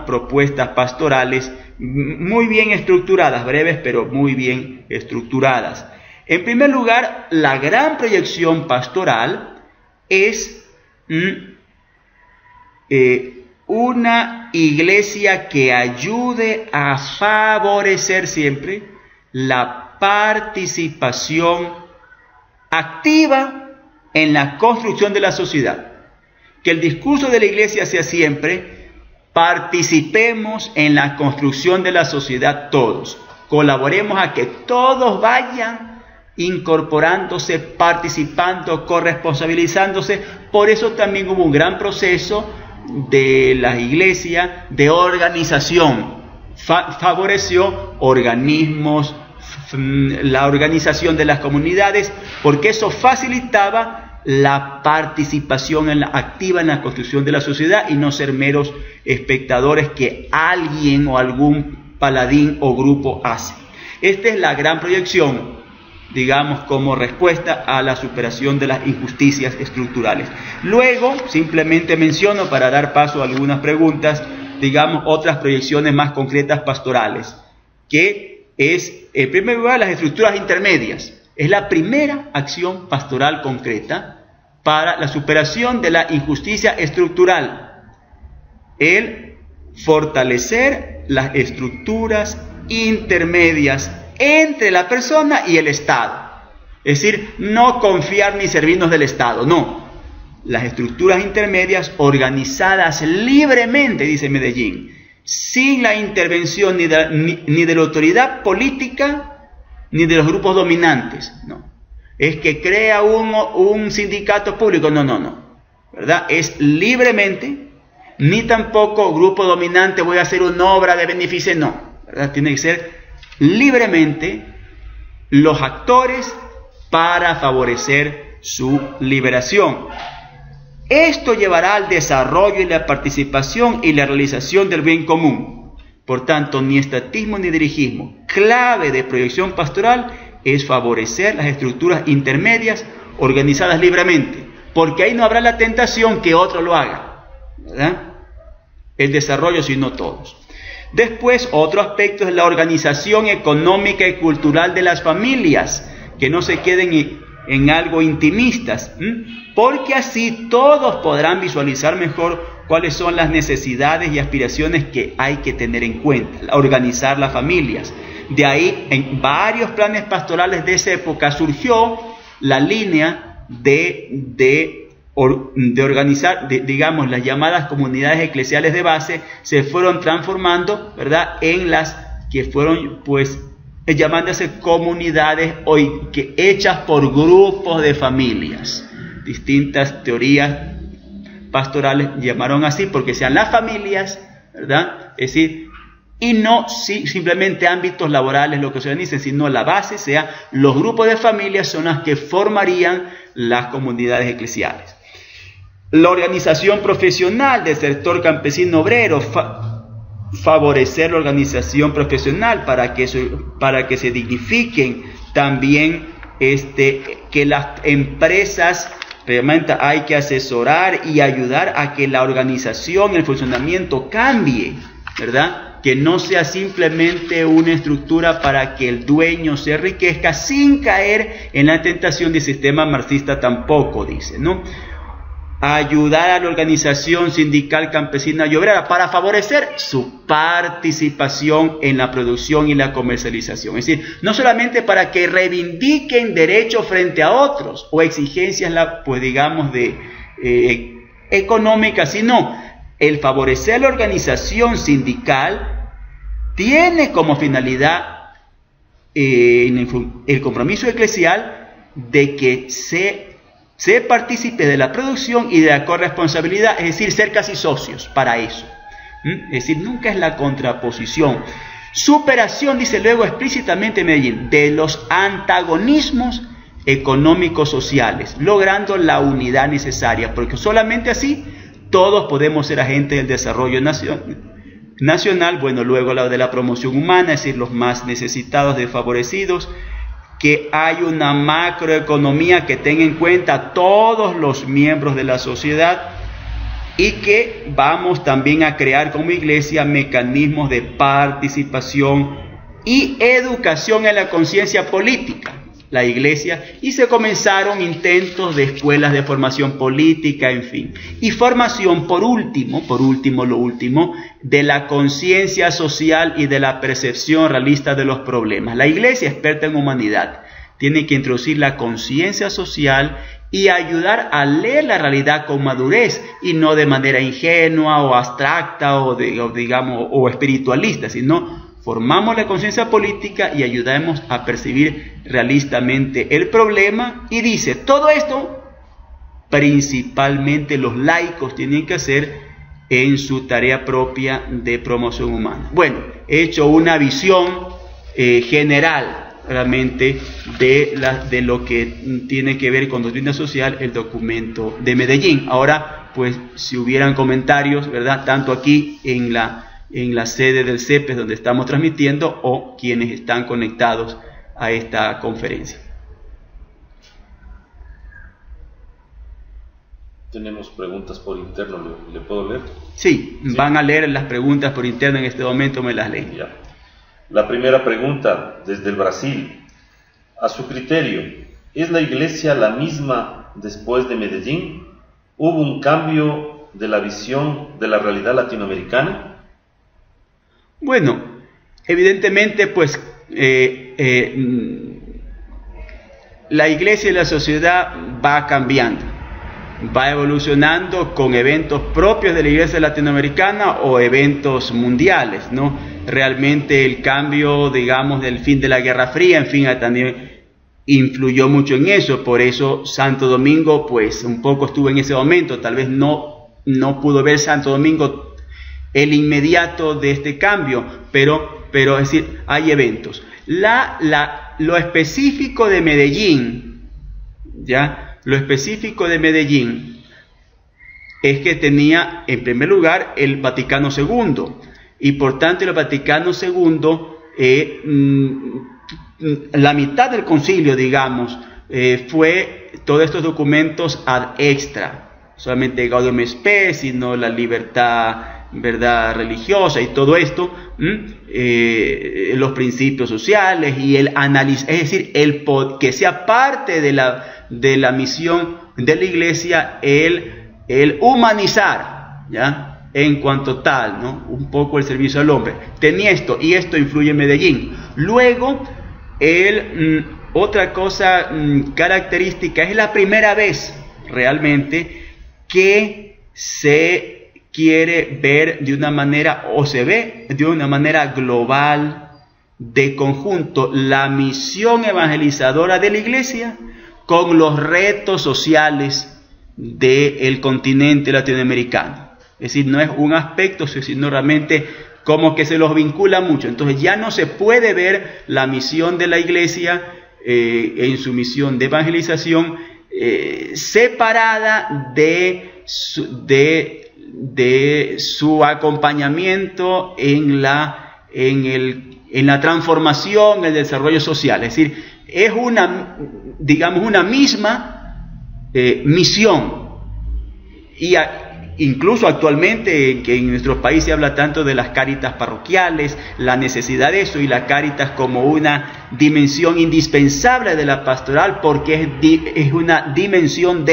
propuestas pastorales muy bien estructuradas, breves pero muy bien estructuradas. En primer lugar, la gran proyección pastoral es una iglesia que ayude a favorecer siempre la participación activa en la construcción de la sociedad. Que el discurso de la iglesia sea siempre: participemos en la construcción de la sociedad todos, colaboremos a que todos vayan incorporándose, participando, corresponsabilizándose. Por eso también hubo un gran proceso de la iglesia de organización, favoreció organismos, la organización de las comunidades, porque eso facilitaba la participación activa en la construcción de la sociedad y no ser meros espectadores que alguien o algún paladín o grupo hace. Esta es la gran proyección, como respuesta a la superación de las injusticias estructurales. Luego, simplemente menciono para dar paso a algunas preguntas, otras proyecciones más concretas pastorales, que es, en primer lugar, las estructuras intermedias. Es la primera acción pastoral concreta para la superación de la injusticia estructural. El fortalecer las estructuras intermedias entre la persona y el Estado. Es decir, no confiar ni servirnos del Estado, no. Las estructuras intermedias organizadas libremente, dice Medellín, sin la intervención ni de la autoridad política ni de los grupos dominantes, no. Es que crea un sindicato público, no, ¿verdad? Es libremente, ni tampoco grupo dominante, voy a hacer una obra de beneficio, no, ¿verdad? Tiene que ser libremente los actores para favorecer su liberación. Esto llevará al desarrollo y la participación y la realización del bien común. Por tanto, ni estatismo ni dirigismo. Clave de proyección pastoral es favorecer las estructuras intermedias organizadas libremente, porque ahí no habrá la tentación que otro lo haga, ¿verdad? El desarrollo, si no todos. Después, otro aspecto es la organización económica y cultural de las familias, que no se queden en algo intimistas, porque así todos podrán visualizar mejor cuáles son las necesidades y aspiraciones que hay que tener en cuenta, organizar las familias. De ahí, en varios planes pastorales de esa época surgió la línea de organizar, digamos, las llamadas comunidades eclesiales de base se fueron transformando, ¿verdad?, en las que fueron, pues, llamándose comunidades hoy, hechas por grupos de familias. Distintas teorías pastorales llamaron así porque sean las familias, ¿verdad? Es decir, y no simplemente ámbitos laborales lo que se organicen, sino la base sea los grupos de familias son las que formarían las comunidades eclesiales. La organización profesional del sector campesino obrero, favorecer la organización profesional para que se dignifiquen también que las empresas. Realmente hay que asesorar y ayudar a que la organización, el funcionamiento cambie, ¿verdad? Que no sea simplemente una estructura para que el dueño se enriquezca sin caer en la tentación del sistema marxista tampoco, dice, ¿no? Ayudar a la organización sindical campesina y obrera para favorecer su participación en la producción y la comercialización. Es decir, no solamente para que reivindiquen derechos frente a otros o exigencias, pues digamos, económicas, sino el favorecer la organización sindical tiene como finalidad el compromiso eclesial de que se partícipe de la producción y de la corresponsabilidad, es decir, ser casi socios para eso. Es decir, nunca es la contraposición. Superación, dice luego explícitamente Medellín, de los antagonismos económicos sociales, logrando la unidad necesaria, porque solamente así todos podemos ser agentes del desarrollo nacional, bueno, luego la de la promoción humana, es decir, los más necesitados, desfavorecidos, que hay una macroeconomía que tenga en cuenta a todos los miembros de la sociedad y que vamos también a crear como iglesia mecanismos de participación y educación en la conciencia política, la iglesia, y se comenzaron intentos de escuelas de formación política, en fin, y formación por último, de la conciencia social y de la percepción realista de los problemas. La iglesia, experta en humanidad, tiene que introducir la conciencia social y ayudar a leer la realidad con madurez y no de manera ingenua o abstracta o espiritualista, sino formamos la conciencia política y ayudamos a percibir realistamente el problema. Y dice, todo esto principalmente los laicos tienen que hacer en su tarea propia de promoción humana. Bueno, he hecho una visión general realmente de lo que tiene que ver con doctrina social, el documento de Medellín. Ahora, pues, si hubieran comentarios, ¿verdad?, tanto aquí en la sede del CEPES donde estamos transmitiendo o quienes están conectados a esta conferencia. Tenemos preguntas por interno, ¿le puedo leer? Sí, van a leer las preguntas por interno en este momento, me las leen. Ya. La primera pregunta, desde el Brasil. A su criterio, ¿es la iglesia la misma después de Medellín? ¿Hubo un cambio de la visión de la realidad latinoamericana? Bueno, evidentemente, pues, la iglesia y la sociedad va cambiando, va evolucionando con eventos propios de la iglesia latinoamericana o eventos mundiales, ¿no? Realmente el cambio, digamos, del fin de la Guerra Fría, en fin, también influyó mucho en eso. Por eso Santo Domingo, pues, un poco estuvo en ese momento. Tal vez no pudo ver Santo Domingo el inmediato de este cambio, pero es decir, hay eventos. Lo específico de Medellín, ¿ya? Lo específico de Medellín es que tenía, en primer lugar, el Vaticano II, y por tanto el Vaticano II, la mitad del concilio, digamos, fue todos estos documentos ad extra, solamente Gaudium Spes, sino la libertad, verdad, religiosa y todo esto, los principios sociales y el análisis, es decir, que sea parte de la misión de la iglesia el humanizar, ¿ya?, en cuanto tal, ¿no?, un poco el servicio al hombre. Tenía esto, y esto influye en Medellín. Luego, otra cosa característica, es la primera vez realmente que se quiere ver de una manera, o se ve de una manera global, de conjunto, la misión evangelizadora de la Iglesia con los retos sociales del continente latinoamericano. Es decir, no es un aspecto, sino realmente como que se los vincula mucho. Entonces ya no se puede ver la misión de la Iglesia en su misión de evangelización separada de su acompañamiento en la transformación, el desarrollo social. Es decir, es una misma misión. Y incluso actualmente, que en nuestros países se habla tanto de las cáritas parroquiales, la necesidad de eso, y la cáritas como una dimensión indispensable de la pastoral, porque es una dimensión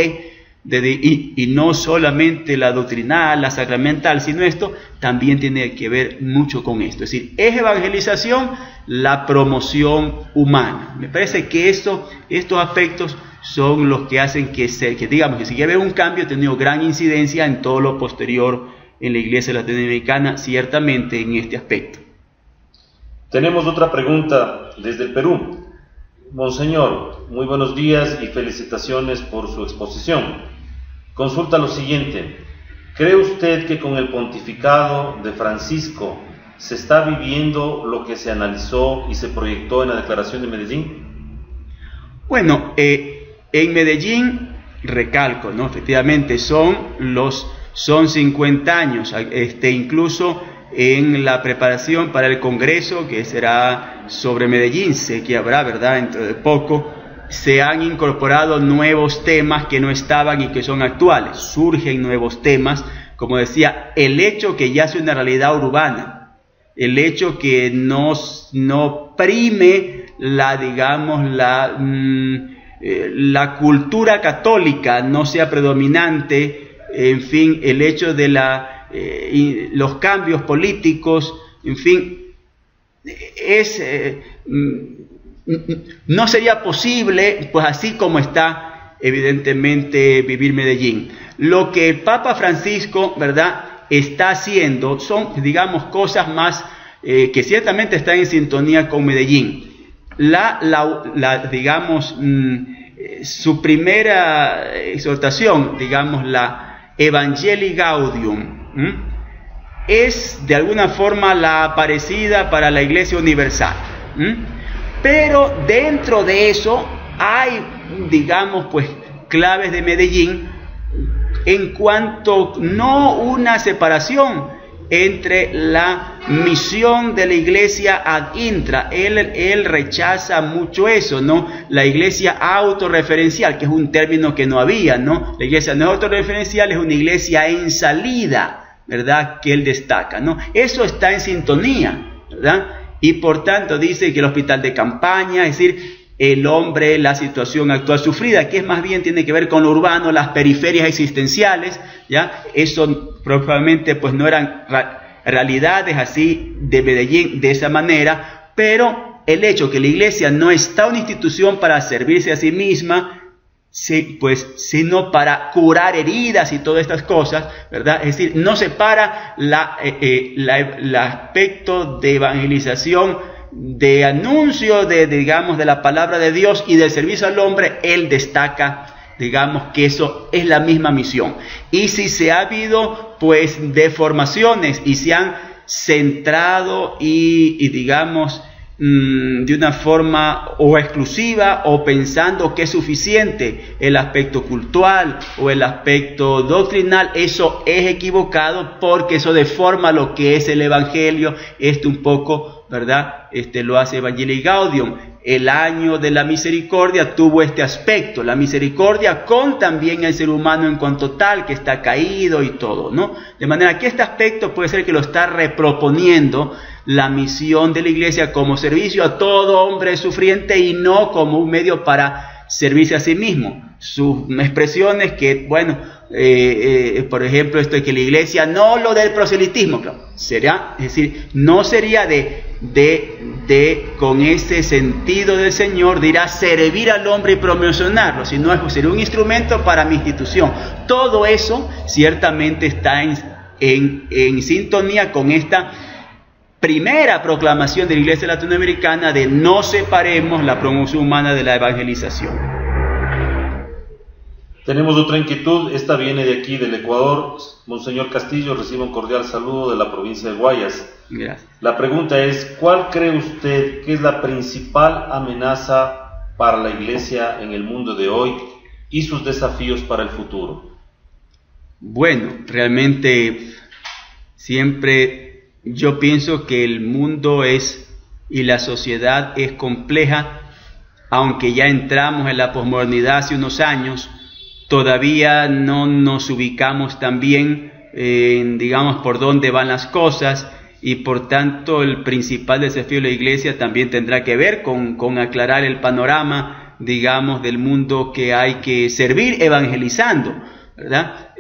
y no solamente la doctrinal, la sacramental, sino esto también tiene que ver mucho con esto. Es decir, es evangelización, la promoción humana. Me parece que estos aspectos son los que hacen que digamos que si quiere ver un cambio, ha tenido gran incidencia en todo lo posterior en la Iglesia latinoamericana, ciertamente en este aspecto. Tenemos otra pregunta desde el Perú. Monseñor, muy buenos días y felicitaciones por su exposición. Consulta lo siguiente: ¿cree usted que con el pontificado de Francisco se está viviendo lo que se analizó y se proyectó en la Declaración de Medellín? Bueno, en Medellín, recalco, ¿no? Efectivamente son 50 años, incluso en la preparación para el Congreso, que será sobre Medellín, sé que habrá, ¿verdad?, dentro de poco, se han incorporado nuevos temas que no estaban y que son actuales. Surgen nuevos temas, como decía, el hecho que ya es una realidad urbana, el hecho que no prime la cultura católica, no sea predominante, en fin, el hecho de los cambios políticos, en fin, no sería posible, pues así como está, evidentemente, vivir Medellín. Lo que el Papa Francisco, ¿verdad?, está haciendo son, digamos, cosas más que ciertamente están en sintonía con Medellín. Su primera exhortación, digamos, la Evangelii Gaudium, es de alguna forma la parecida para la Iglesia Universal. Pero dentro de eso hay, digamos, pues claves de Medellín en cuanto no una separación entre la misión de la Iglesia ad intra. Él rechaza mucho eso, ¿no? La Iglesia autorreferencial, que es un término que no había, ¿no? La Iglesia no es autorreferencial, es una Iglesia en salida, ¿verdad?, que él destaca, ¿no? Eso está en sintonía, ¿verdad? Y por tanto dice que el hospital de campaña, es decir, el hombre, la situación actual sufrida, que es más bien tiene que ver con lo urbano, las periferias existenciales, ¿ya? Eso probablemente pues no eran realidades así de Medellín de esa manera, pero el hecho que la Iglesia no está una institución para servirse a sí misma, sino para curar heridas y todas estas cosas, ¿verdad? Es decir, no separa el aspecto de evangelización, de anuncio de la palabra de Dios y del servicio al hombre. Él destaca, digamos, que eso es la misma misión. Y si se ha habido pues deformaciones y se han centrado y digamos de una forma o exclusiva o pensando que es suficiente el aspecto cultural o el aspecto doctrinal, eso es equivocado, porque eso deforma lo que es el Evangelio. Un poco, ¿verdad?, lo hace Evangelii Gaudium. El año de la misericordia tuvo este aspecto, la misericordia con también el ser humano en cuanto tal, que está caído y todo, ¿no? De manera que este aspecto puede ser que lo está reproponiendo la misión de la Iglesia como servicio a todo hombre sufriente y no como un medio para servirse a sí mismo. Sus expresiones que, bueno, por ejemplo, esto de que la iglesia, no lo del proselitismo, claro, será, es decir, no sería con ese sentido del Señor de ir a servir al hombre y promocionarlo, sino sería un instrumento para mi institución. Todo eso ciertamente está en sintonía con esta primera proclamación de la Iglesia Latinoamericana de no separemos la promoción humana de la evangelización. Tenemos otra inquietud, esta viene de aquí del Ecuador. Monseñor Castillo, recibe un cordial saludo de la provincia de Guayas. Gracias. La pregunta es, ¿cuál cree usted que es la principal amenaza para la Iglesia en el mundo de hoy y sus desafíos para el futuro? Bueno, realmente siempre yo pienso que el mundo y la sociedad es compleja, aunque ya entramos en la posmodernidad hace unos años. Todavía no nos ubicamos tan bien, digamos, por dónde van las cosas, y por tanto el principal desafío de la Iglesia también tendrá que ver con aclarar el panorama, digamos, del mundo que hay que servir evangelizando, ¿verdad?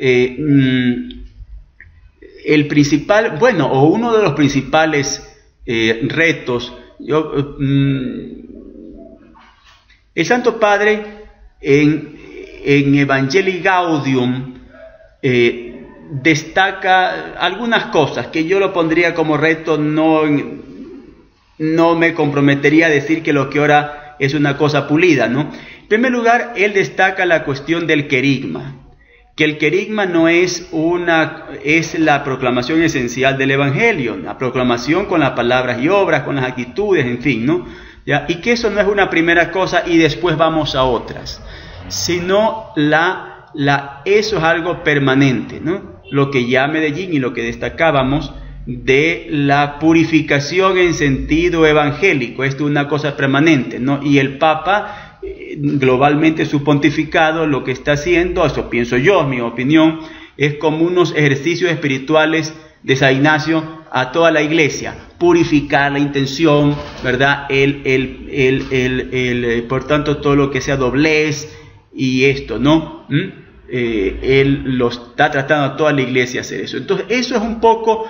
El principal, bueno, o uno de los principales retos, el Santo Padre en Evangelii Gaudium destaca algunas cosas que yo lo pondría como reto. No me comprometería a decir que lo que ahora es una cosa pulida, ¿no? En primer lugar, él destaca la cuestión del querigma, que el querigma no es la proclamación esencial del Evangelio, la proclamación con las palabras y obras, con las actitudes, en fin, ¿no? ¿Ya? Y que eso no es una primera cosa y después vamos a otras, sino eso es algo permanente, ¿no? Lo que ya Medellín y lo que destacábamos de la purificación en sentido evangélico, esto es una cosa permanente, ¿no? Y el Papa, globalmente su pontificado, lo que está haciendo, eso pienso yo, es mi opinión, es como unos ejercicios espirituales de San Ignacio a toda la Iglesia, purificar la intención, ¿verdad? Por tanto, todo lo que sea doblez y esto, ¿no? Él lo está tratando a toda la Iglesia hacer eso. Entonces, eso es un poco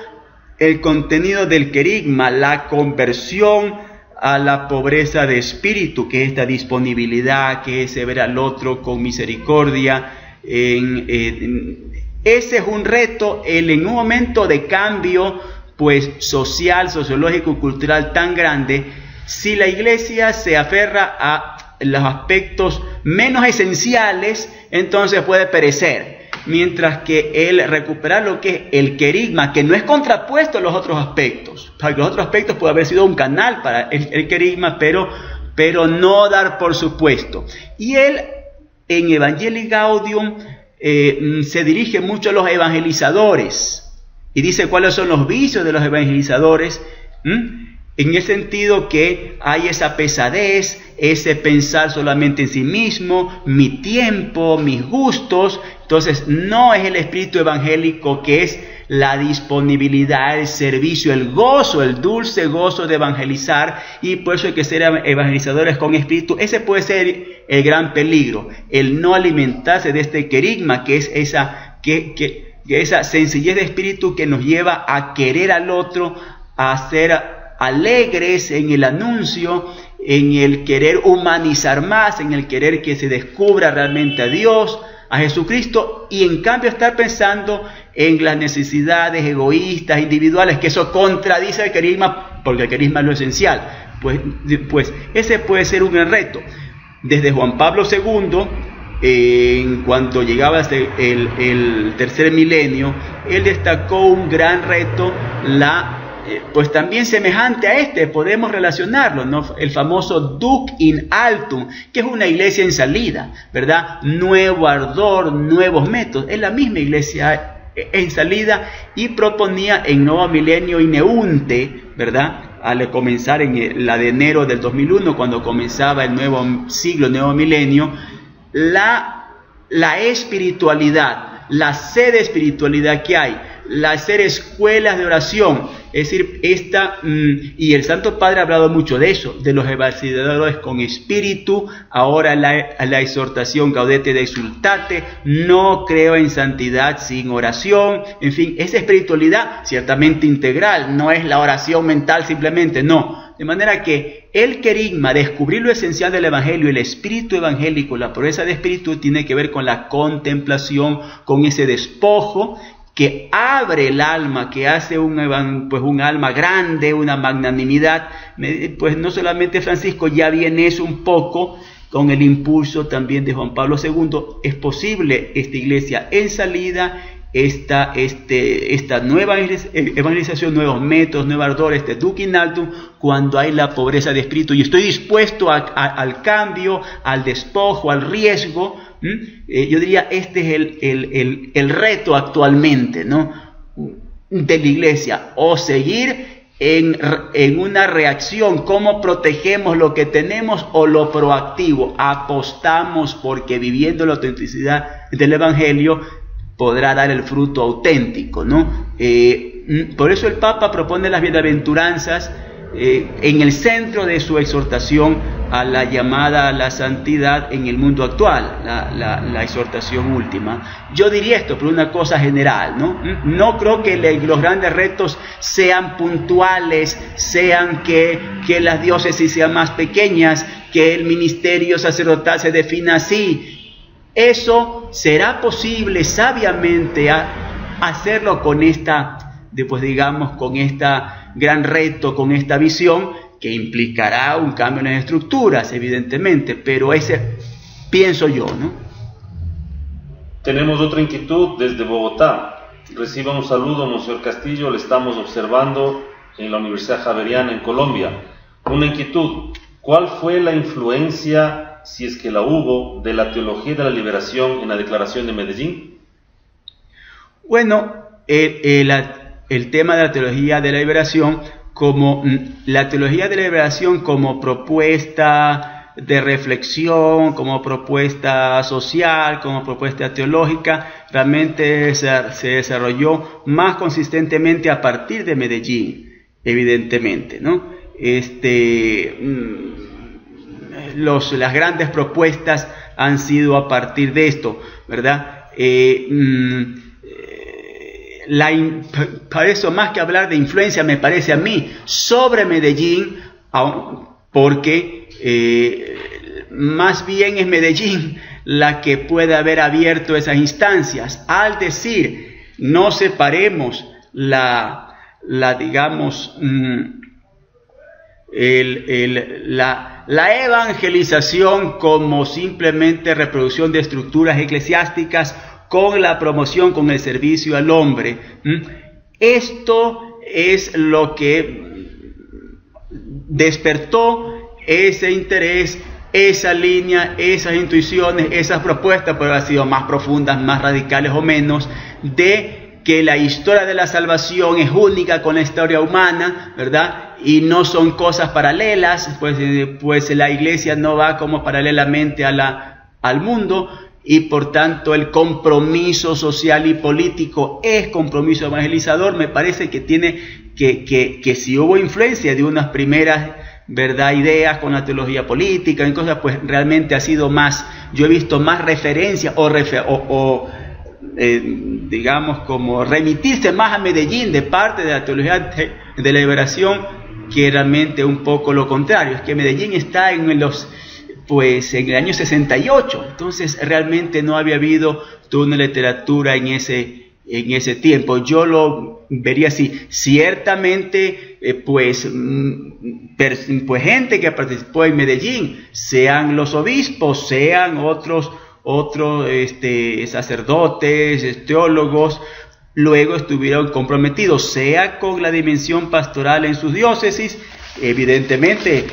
el contenido del querigma, la conversión a la pobreza de espíritu, que es esta disponibilidad, que es ver al otro con misericordia. Ese es un reto, en un momento de cambio, pues, social, sociológico, cultural tan grande. Si la Iglesia se aferra a los aspectos menos esenciales, entonces puede perecer, mientras que el recuperar lo que es el querigma, que no es contrapuesto a los otros aspectos, para los otros aspectos puede haber sido un canal para el querigma, pero no dar por supuesto. Y él en Evangelii Gaudium se dirige mucho a los evangelizadores y dice cuáles son los vicios de los evangelizadores, en el sentido que hay esa pesadez, ese pensar solamente en sí mismo, mi tiempo, mis gustos. Entonces no es el espíritu evangélico, que es la disponibilidad, el servicio, el gozo, el dulce gozo de evangelizar, y por eso hay que ser evangelizadores con espíritu. Ese puede ser el gran peligro, el no alimentarse de este querigma, que es esa sencillez de espíritu que nos lleva a querer al otro, a ser alegres en el anuncio, en el querer humanizar más, en el querer que se descubra realmente a Dios, a Jesucristo, y en cambio estar pensando en las necesidades egoístas, individuales, que eso contradice el querigma, porque el querigma es lo esencial. Pues ese puede ser un gran reto. Desde Juan Pablo II, en cuanto llegaba el tercer milenio, él destacó un gran reto, pues también semejante a podemos relacionarlo, ¿no? El famoso Duc in Altum, que es una iglesia en salida, ¿verdad? Nuevo ardor, nuevos métodos. Es la misma iglesia en salida, y proponía en Nuevo Milenio Ineunte, ¿verdad? Al comenzar en la de enero del 2001, cuando comenzaba el nuevo siglo, el nuevo milenio, la espiritualidad, la sed de espiritualidad que hay, hacer escuelas de oración, es decir, y el Santo Padre ha hablado mucho de eso, de los evangelizadores con espíritu. Ahora la exhortación Gaudete de Exsultate, no creo en santidad sin oración. En fin, esa espiritualidad ciertamente integral, no es la oración mental simplemente, no. De manera que el querigma, descubrir lo esencial del Evangelio, el espíritu evangélico, la pureza de espíritu, tiene que ver con la contemplación, con ese despojo que abre el alma, que hace un alma grande, una magnanimidad. Pues no solamente Francisco, ya viene eso un poco con el impulso también de Juan Pablo II. Es posible esta iglesia en salida, esta nueva evangelización, nuevos métodos, nuevos ardores, duc in altum, cuando hay la pobreza de espíritu. Y estoy dispuesto al cambio, al despojo, al riesgo. Yo diría, este es el reto actualmente, ¿no?, de la iglesia, o seguir en una reacción, cómo protegemos lo que tenemos, o lo proactivo, apostamos porque viviendo la autenticidad del Evangelio podrá dar el fruto auténtico, ¿no? Por eso el Papa propone las bienaventuranzas en el centro de su exhortación a la llamada a la santidad en el mundo actual, la exhortación última. Yo diría esto por una cosa general, ¿no? No creo que los grandes retos sean puntuales, sean que las diócesis sean más pequeñas, que el ministerio sacerdotal se defina así. Eso será posible sabiamente hacerlo con con esta gran reto, con esta visión que implicará un cambio en las estructuras, evidentemente, pero ese pienso yo, ¿no? Tenemos otra inquietud desde Bogotá. Reciba un saludo, Monseñor Castillo, le estamos observando en la Universidad Javeriana en Colombia. Una inquietud: ¿cuál fue la influencia, si es que la hubo, de la teología de la liberación en la Declaración de Medellín? Bueno, el tema de la teología de la liberación, como propuesta de reflexión, como propuesta social, como propuesta teológica, realmente se desarrolló más consistentemente a partir de Medellín, evidentemente, ¿no? Las grandes propuestas han sido a partir de esto, ¿verdad? Para eso, más que hablar de influencia, me parece a mí, sobre Medellín, porque más bien es Medellín la que puede haber abierto esas instancias, al decir, no separemos la evangelización como simplemente reproducción de estructuras eclesiásticas con la promoción, con el servicio al hombre. Esto es lo que despertó ese interés, esa línea, esas intuiciones, esas propuestas, pero han sido más profundas, más radicales o menos, de que la historia de la salvación es única con la historia humana, ¿verdad? Y no son cosas paralelas, pues la iglesia no va como paralelamente al mundo, y por tanto el compromiso social y político es compromiso evangelizador. Me parece que tiene que si hubo influencia de unas primeras, ¿verdad?, ideas con la teología política y cosas, pues realmente ha sido más, yo he visto más referencia digamos, como remitirse más a Medellín de parte de la teología de la liberación, que realmente un poco lo contrario. Es que Medellín está en el año 68, entonces realmente no había habido toda una literatura en ese tiempo. Yo lo vería así. Ciertamente, gente que participó en Medellín, sean los obispos, sean otros sacerdotes, teólogos, luego estuvieron comprometidos, sea con la dimensión pastoral en sus diócesis, evidentemente,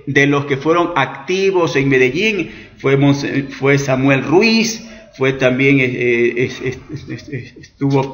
de los que fueron activos en Medellín, fue Samuel Ruiz, fue también estuvo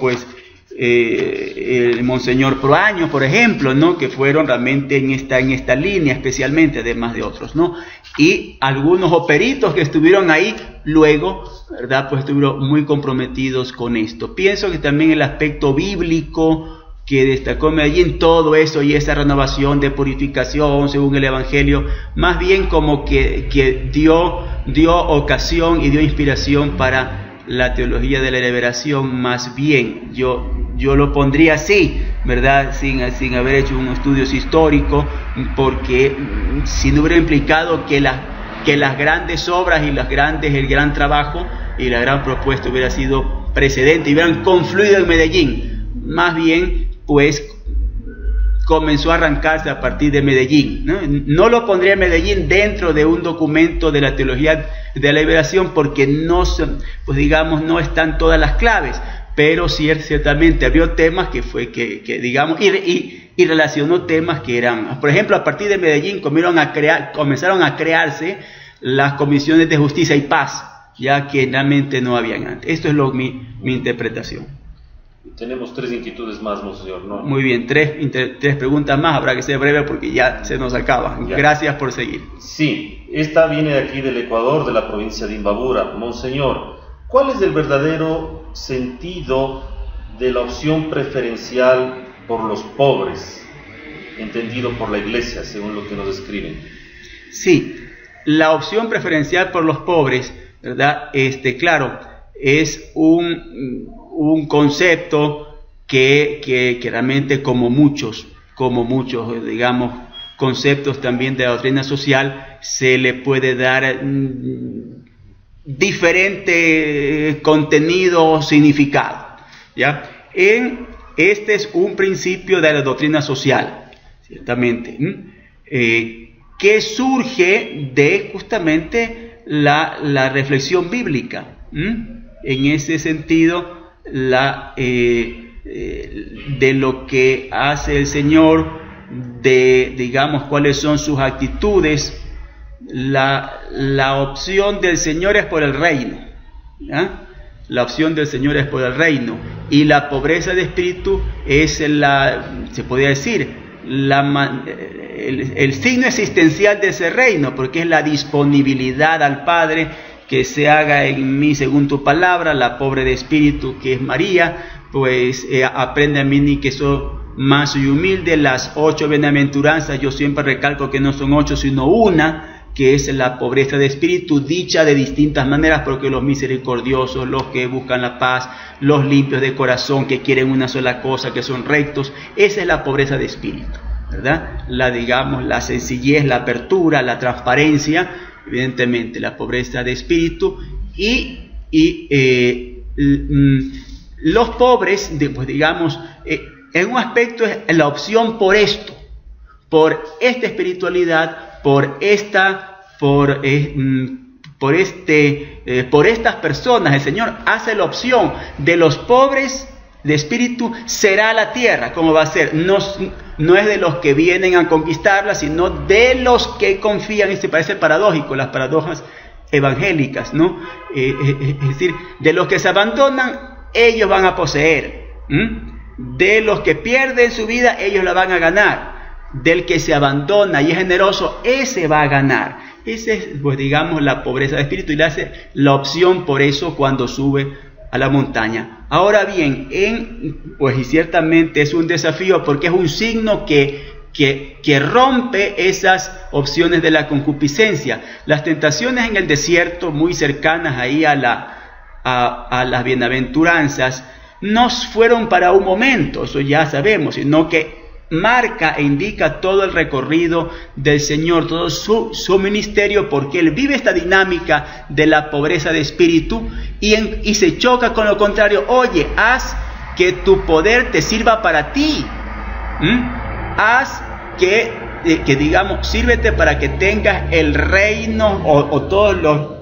el Monseñor Proaño, por ejemplo, ¿no? Que fueron realmente en esta línea especialmente, además de otros, ¿no? Y algunos operitos que estuvieron ahí luego, ¿verdad? Pues estuvieron muy comprometidos con esto. Pienso que también el aspecto bíblico que destacó Medellín, todo eso y esa renovación de purificación según el Evangelio, más bien como que dio ocasión y dio inspiración para la teología de la liberación. Más bien yo lo pondría así, ¿verdad? Sin haber hecho un estudio histórico, porque si no hubiera implicado que las grandes obras y el gran trabajo y la gran propuesta hubiera sido precedente y hubieran confluido en Medellín, más bien pues comenzó a arrancarse a partir de Medellín, ¿no? No lo pondría Medellín dentro de un documento de la teología de la liberación porque no están todas las claves, pero ciertamente había temas que relacionó temas que eran, por ejemplo, a partir de Medellín comenzaron a crearse las comisiones de justicia y paz, ya que realmente no habían antes. Esto es mi interpretación. Tenemos 3 inquietudes más, monseñor, ¿no? Muy bien, tres preguntas más, habrá que ser breve porque ya se nos acaba. Ya. Gracias por seguir. Sí, esta viene de aquí del Ecuador, de la provincia de Imbabura. Monseñor, ¿cuál es el verdadero sentido de la opción preferencial por los pobres, entendido por la Iglesia, según lo que nos escriben? Sí, la opción preferencial por los pobres, ¿verdad? Claro, es un concepto que realmente como muchos, digamos, conceptos también de la doctrina social, se le puede dar diferente contenido o significado, ¿ya? Este es un principio de la doctrina social, ciertamente, que surge de justamente la reflexión bíblica. En ese sentido, de lo que hace el Señor, digamos, cuáles son sus actitudes. La opción del Señor es por el reino, ¿ya? La opción del Señor es por el reino, y la pobreza de espíritu es se podría decir, el signo existencial de ese reino, porque es la disponibilidad al Padre, que se haga en mí según tu palabra. La pobre de espíritu, que es María, pues aprende a mí que soy manso y humilde. Las 8 bienaventuranzas, yo siempre recalco que no son 8 sino una, que es la pobreza de espíritu, dicha de distintas maneras, porque los misericordiosos, los que buscan la paz, los limpios de corazón, que quieren una sola cosa, que son rectos, esa es la pobreza de espíritu, ¿verdad? La sencillez, la apertura, la transparencia, evidentemente la pobreza de espíritu, y los pobres, pues digamos, en un aspecto es la opción por esto, por esta espiritualidad, por estas personas. El Señor hace la opción de los pobres de espíritu, será la tierra. ¿Cómo va a ser? No es de los que vienen a conquistarla, sino de los que confían. Y se parece paradójico, las paradojas evangélicas, ¿no? Es decir, de los que se abandonan, ellos van a poseer. De los que pierden su vida, ellos la van a ganar. Del que se abandona y es generoso, ese va a ganar. Esa es, pues digamos, la pobreza de espíritu, y le hace la opción por eso cuando sube a la montaña. Ahora bien, y ciertamente es un desafío, porque es un signo que rompe esas opciones de la concupiscencia. Las tentaciones en el desierto, muy cercanas ahí a las bienaventuranzas, no fueron para un momento, eso ya sabemos, sino que marca e indica todo el recorrido del Señor, todo su ministerio, porque Él vive esta dinámica de la pobreza de espíritu y se choca con lo contrario. Oye, haz que tu poder te sirva para ti. Haz que digamos, sírvete para que tengas el reino o todos los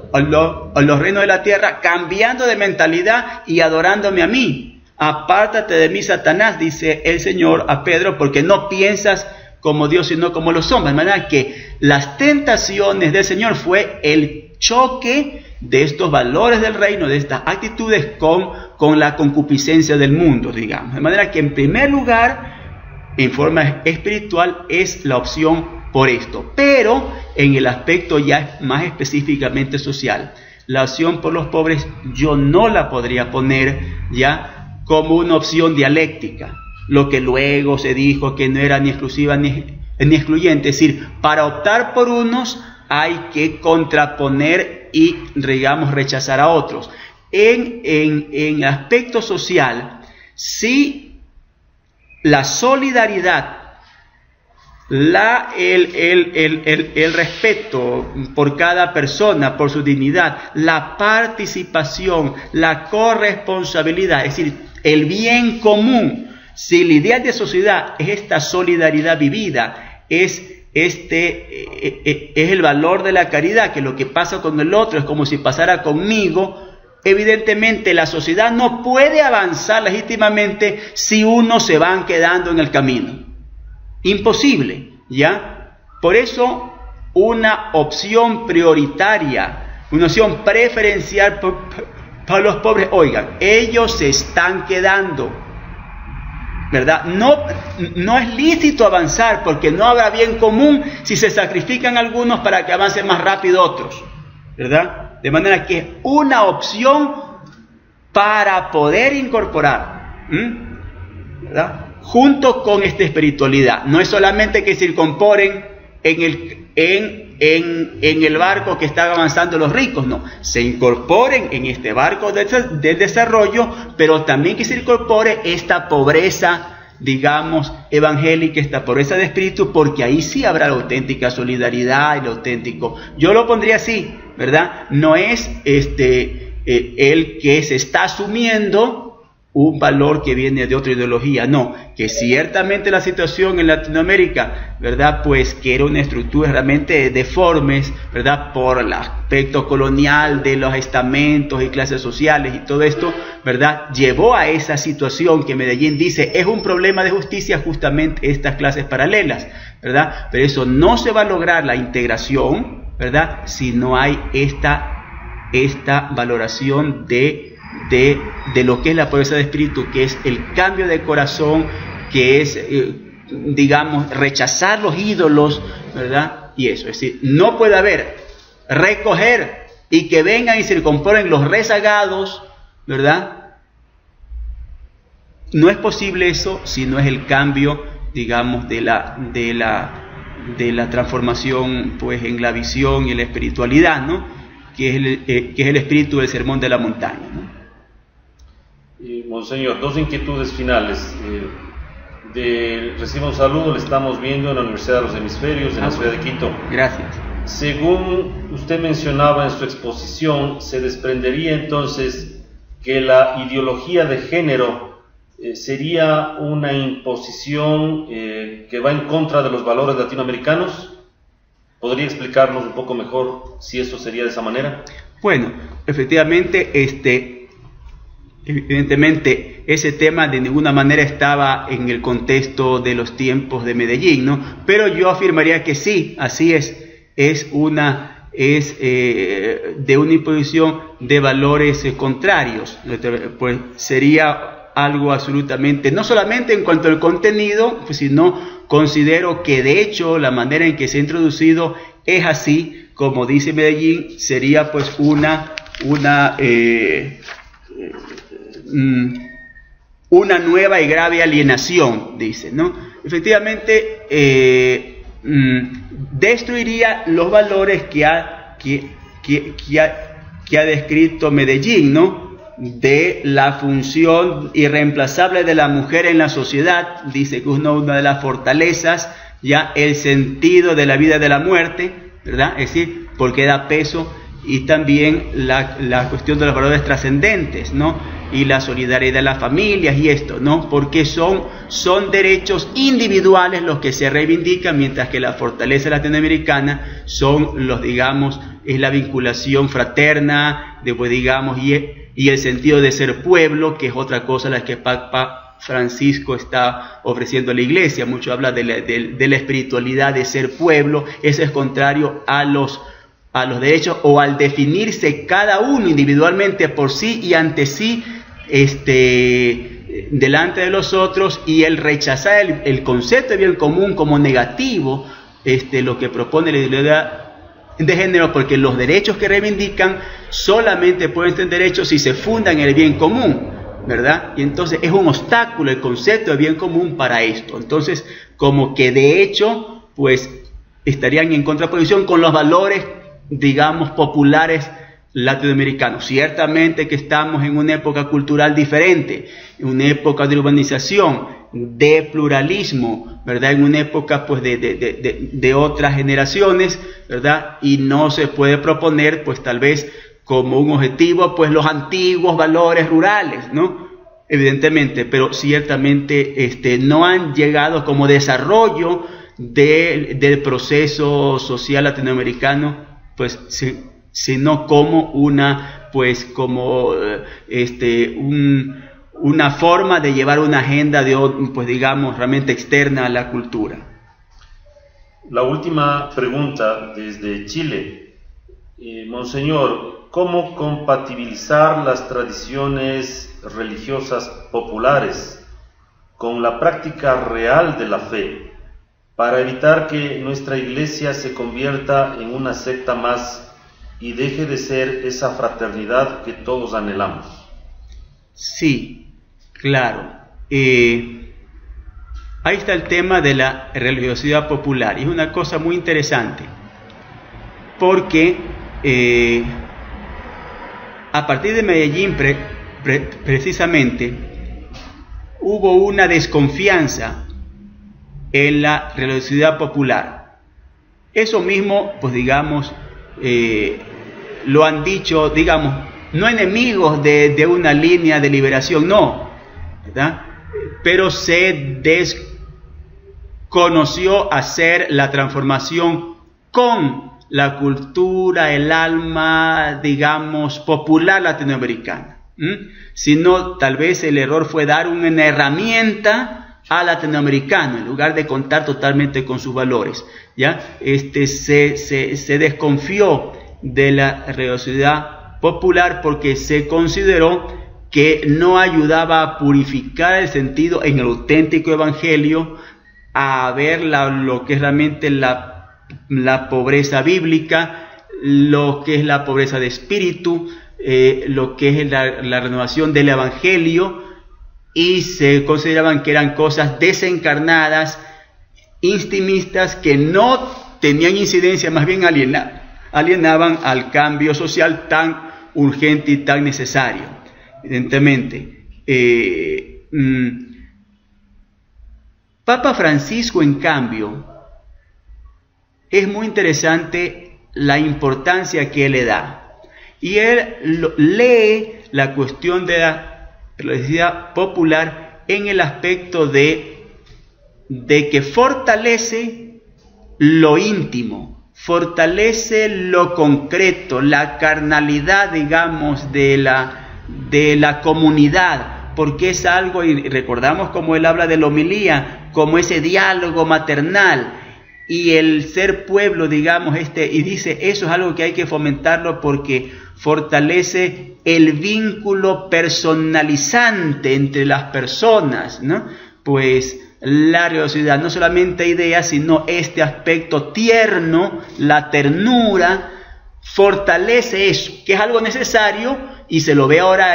reinos de la tierra, cambiando de mentalidad y adorándome a mí. Apártate de mí, Satanás, dice el Señor a Pedro, porque no piensas como Dios, sino como los hombres. De manera que las tentaciones del Señor fue el choque de estos valores del reino, de estas actitudes con la concupiscencia del mundo, digamos. De manera que en primer lugar, en forma espiritual, es la opción por esto. Pero en el aspecto ya más específicamente social, la opción por los pobres yo no la podría poner ya como una opción dialéctica. Lo que luego se dijo que no era ni exclusiva ni excluyente. Es decir, para optar por unos hay que contraponer y, digamos, rechazar a otros. En aspecto social, si la solidaridad, el respeto por cada persona, por su dignidad, la participación, la corresponsabilidad, es decir, el bien común, si la idea de sociedad es esta solidaridad vivida, es el valor de la caridad, que lo que pasa con el otro es como si pasara conmigo, evidentemente la sociedad no puede avanzar legítimamente si unos se van quedando en el camino. Imposible, ¿ya? Por eso una opción prioritaria, una opción preferencial para los pobres, oigan, ellos se están quedando, ¿verdad? No es lícito avanzar porque no habrá bien común si se sacrifican algunos para que avancen más rápido otros, ¿verdad? De manera que es una opción para poder incorporar, ¿verdad? Junto con esta espiritualidad. No es solamente que se incorporen en el barco que están avanzando los ricos, no, se incorporen en este barco del desarrollo, pero también que se incorpore esta pobreza, digamos, evangélica, esta pobreza de espíritu, porque ahí sí habrá la auténtica solidaridad y lo auténtico. Yo lo pondría así, ¿verdad? No es el que se está asumiendo un valor que viene de otra ideología, no, que ciertamente la situación en Latinoamérica, ¿verdad? Pues que era una estructura realmente deformes, ¿verdad? Por el aspecto colonial de los estamentos y clases sociales y todo esto, ¿verdad? Llevó a esa situación que Medellín dice es un problema de justicia, justamente estas clases paralelas, ¿verdad? Pero eso no se va a lograr la integración, ¿verdad? Si no hay esta valoración de lo que es la pobreza de espíritu, que es el cambio de corazón, que es, digamos, rechazar los ídolos, ¿verdad? Y eso, es decir, no puede haber recoger y que vengan y se incorporen los rezagados, ¿verdad? No es posible eso si no es el cambio, digamos, de la transformación, pues, en la visión y en la espiritualidad, ¿no? Que es el espíritu del Sermón de la Montaña, ¿no? Monseñor, dos inquietudes finales. Recibo un saludo, le estamos viendo en la Universidad de los Hemisferios, en la ciudad de Quito. Gracias. Según usted mencionaba en su exposición, se desprendería entonces que la ideología de género sería una imposición que va en contra de los valores latinoamericanos. ¿Podría explicarnos un poco mejor si eso sería de esa manera? Bueno, efectivamente, evidentemente ese tema de ninguna manera estaba en el contexto de los tiempos de Medellín, ¿no? Pero yo afirmaría que sí, así es de una imposición de valores contrarios, pues sería algo absolutamente, no solamente en cuanto al contenido, pues, sino considero que de hecho la manera en que se ha introducido es así, como dice Medellín, sería pues una nueva y grave alienación, dice, ¿no? Efectivamente, destruiría los valores que ha descrito Medellín, ¿no? De la función irreemplazable de la mujer en la sociedad, dice que es una de las fortalezas, ya el sentido de la vida y de la muerte, ¿verdad? Es decir, porque da peso, y también la cuestión de los valores trascendentes, ¿no? Y la solidaridad de las familias y esto, ¿no? Porque son derechos individuales los que se reivindican, mientras que la fortaleza latinoamericana son los, digamos, es la vinculación fraterna, después, digamos, y el sentido de ser pueblo, que es otra cosa la que Papa Francisco está ofreciendo a la Iglesia. Mucho habla de la espiritualidad de ser pueblo. Eso es contrario a los a los derechos, o al definirse cada uno individualmente por sí y ante sí, delante de los otros, y el rechazar el concepto de bien común como negativo, lo que propone la ideología de género, porque los derechos que reivindican solamente pueden ser derechos si se fundan en el bien común, ¿verdad? Y entonces es un obstáculo el concepto de bien común para esto. Entonces, como que de hecho, pues estarían en contraposición con los valores, digamos, populares latinoamericanos. Ciertamente que estamos en una época cultural diferente, en una época de urbanización, de pluralismo, ¿verdad? En una época pues de otras generaciones, ¿verdad? Y no se puede proponer pues tal vez como un objetivo pues los antiguos valores rurales, ¿no? Evidentemente, pero ciertamente no han llegado como desarrollo del proceso social latinoamericano, pues sino como una forma de llevar una agenda pues digamos realmente externa a la cultura. La última pregunta desde Chile. Monseñor, ¿cómo compatibilizar las tradiciones religiosas populares con la práctica real de la fe para evitar que nuestra iglesia se convierta en una secta más y deje de ser esa fraternidad que todos anhelamos? Sí, claro. Ahí está el tema de la religiosidad popular. Y es una cosa muy interesante, porque a partir de Medellín precisamente hubo una desconfianza en la religiosidad popular. Eso mismo, pues digamos, lo han dicho, digamos, no enemigos de una línea de liberación, no, ¿verdad? Pero se desconoció hacer la transformación con la cultura, el alma, digamos, popular latinoamericana. Sino tal vez el error fue dar una herramienta al latinoamericano en lugar de contar totalmente con sus valores, ¿ya? Se desconfió de la religiosidad popular porque se consideró que no ayudaba a purificar el sentido en el auténtico evangelio, a ver lo que es realmente la pobreza bíblica, lo que es la pobreza de espíritu, lo que es la renovación del evangelio, y se consideraban que eran cosas desencarnadas, intimistas, que no tenían incidencia, más bien alienaban al cambio social tan urgente y tan necesario. Evidentemente, Papa Francisco, en cambio, es muy interesante la importancia que él le da, y él lee la cuestión de la religiosidad popular en el aspecto de que fortalece lo íntimo, fortalece lo concreto, la carnalidad, digamos, de la comunidad, porque es algo, y recordamos como él habla de la homilía, como ese diálogo maternal, y el ser pueblo, digamos, y dice, eso es algo que hay que fomentarlo porque fortalece el vínculo personalizante entre las personas, ¿no? Pues la religiosidad no solamente ideas, sino este aspecto tierno, la ternura, fortalece eso, que es algo necesario, y se lo ve ahora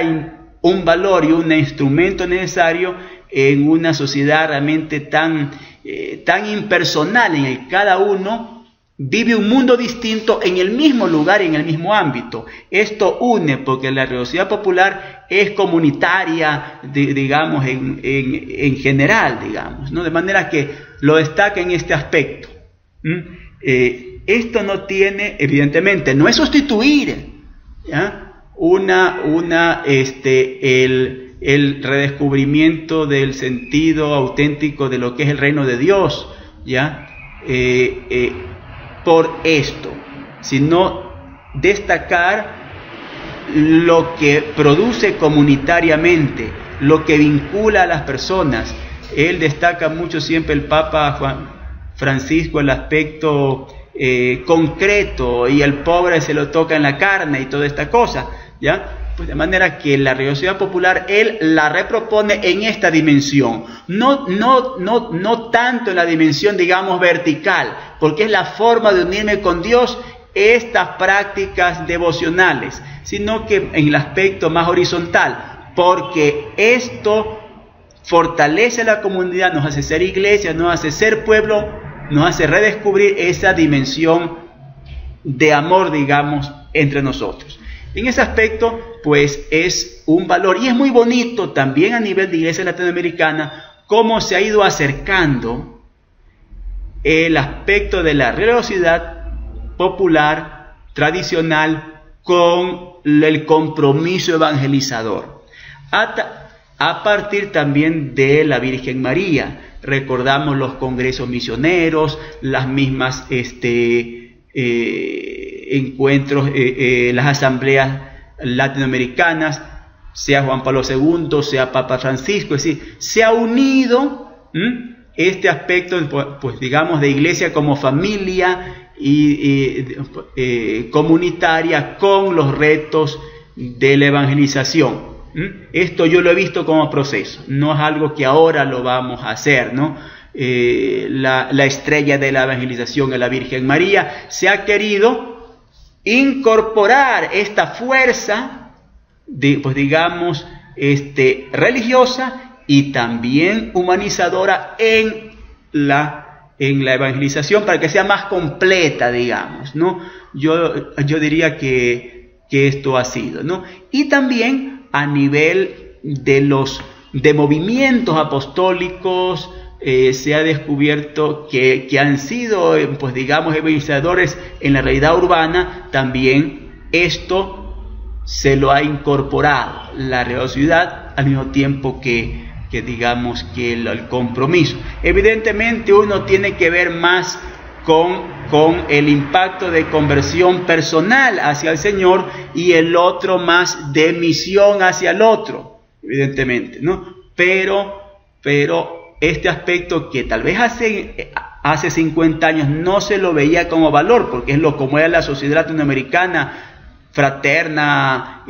un valor y un instrumento necesario en una sociedad realmente tan impersonal, en el que cada uno vive un mundo distinto en el mismo lugar y en el mismo ámbito. Esto une, porque la religiosidad popular es comunitaria, digamos, en general, digamos, ¿no? De manera que lo destaca en este aspecto. Esto no tiene, evidentemente, no es sustituir, ¿ya? El redescubrimiento del sentido auténtico de lo que es el reino de Dios, ¿ya? Por esto, sino destacar lo que produce comunitariamente, lo que vincula a las personas. Él destaca mucho siempre, el Papa Francisco, el aspecto concreto y el pobre se lo toca en la carne y toda esta cosa, ¿ya? Pues de manera que la religiosidad popular él la repropone en esta dimensión, no tanto en la dimensión, digamos, vertical, porque es la forma de unirme con Dios, estas prácticas devocionales, sino que en el aspecto más horizontal, porque esto fortalece a la comunidad, nos hace ser iglesia, nos hace ser pueblo, nos hace redescubrir esa dimensión de amor, digamos, entre nosotros. En ese aspecto, pues es un valor, y es muy bonito también a nivel de iglesia latinoamericana, cómo se ha ido acercando el aspecto de la religiosidad popular, tradicional, con el compromiso evangelizador. A partir también de la Virgen María, recordamos los congresos misioneros, las mismas encuentros, las asambleas latinoamericanas, sea Juan Pablo II, sea Papa Francisco, es decir, se ha unido este aspecto, pues digamos, de iglesia como familia y comunitaria con los retos de la evangelización. Esto yo lo he visto como proceso, no es algo que ahora lo vamos a hacer, ¿no? La estrella de la evangelización es la Virgen María. Se ha querido incorporar esta fuerza, pues digamos, religiosa y también humanizadora en la evangelización para que sea más completa, digamos, ¿no? Yo diría que esto ha sido, ¿no? Y también a nivel de movimientos apostólicos, se ha descubierto que han sido, pues digamos, evangelizadores en la realidad urbana. También esto se lo ha incorporado la religiosidad al mismo tiempo que digamos que el compromiso. Evidentemente uno tiene que ver más con el impacto de conversión personal hacia el Señor y el otro más de misión hacia el otro, evidentemente, ¿no? Pero este aspecto que tal vez hace 50 años no se lo veía como valor, porque es como era la sociedad latinoamericana, fraterna,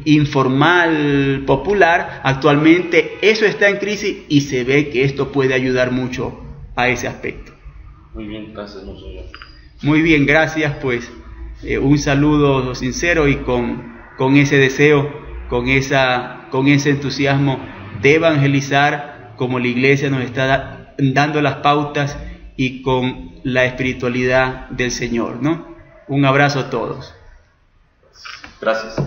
informal, popular. Actualmente eso está en crisis y se ve que esto puede ayudar mucho a ese aspecto. Muy bien, gracias, monseñor. Muy bien, gracias, pues un saludo sincero y con ese deseo, con ese entusiasmo de evangelizar como la iglesia nos está dando las pautas y con la espiritualidad del Señor, ¿no? Un abrazo a todos. Gracias.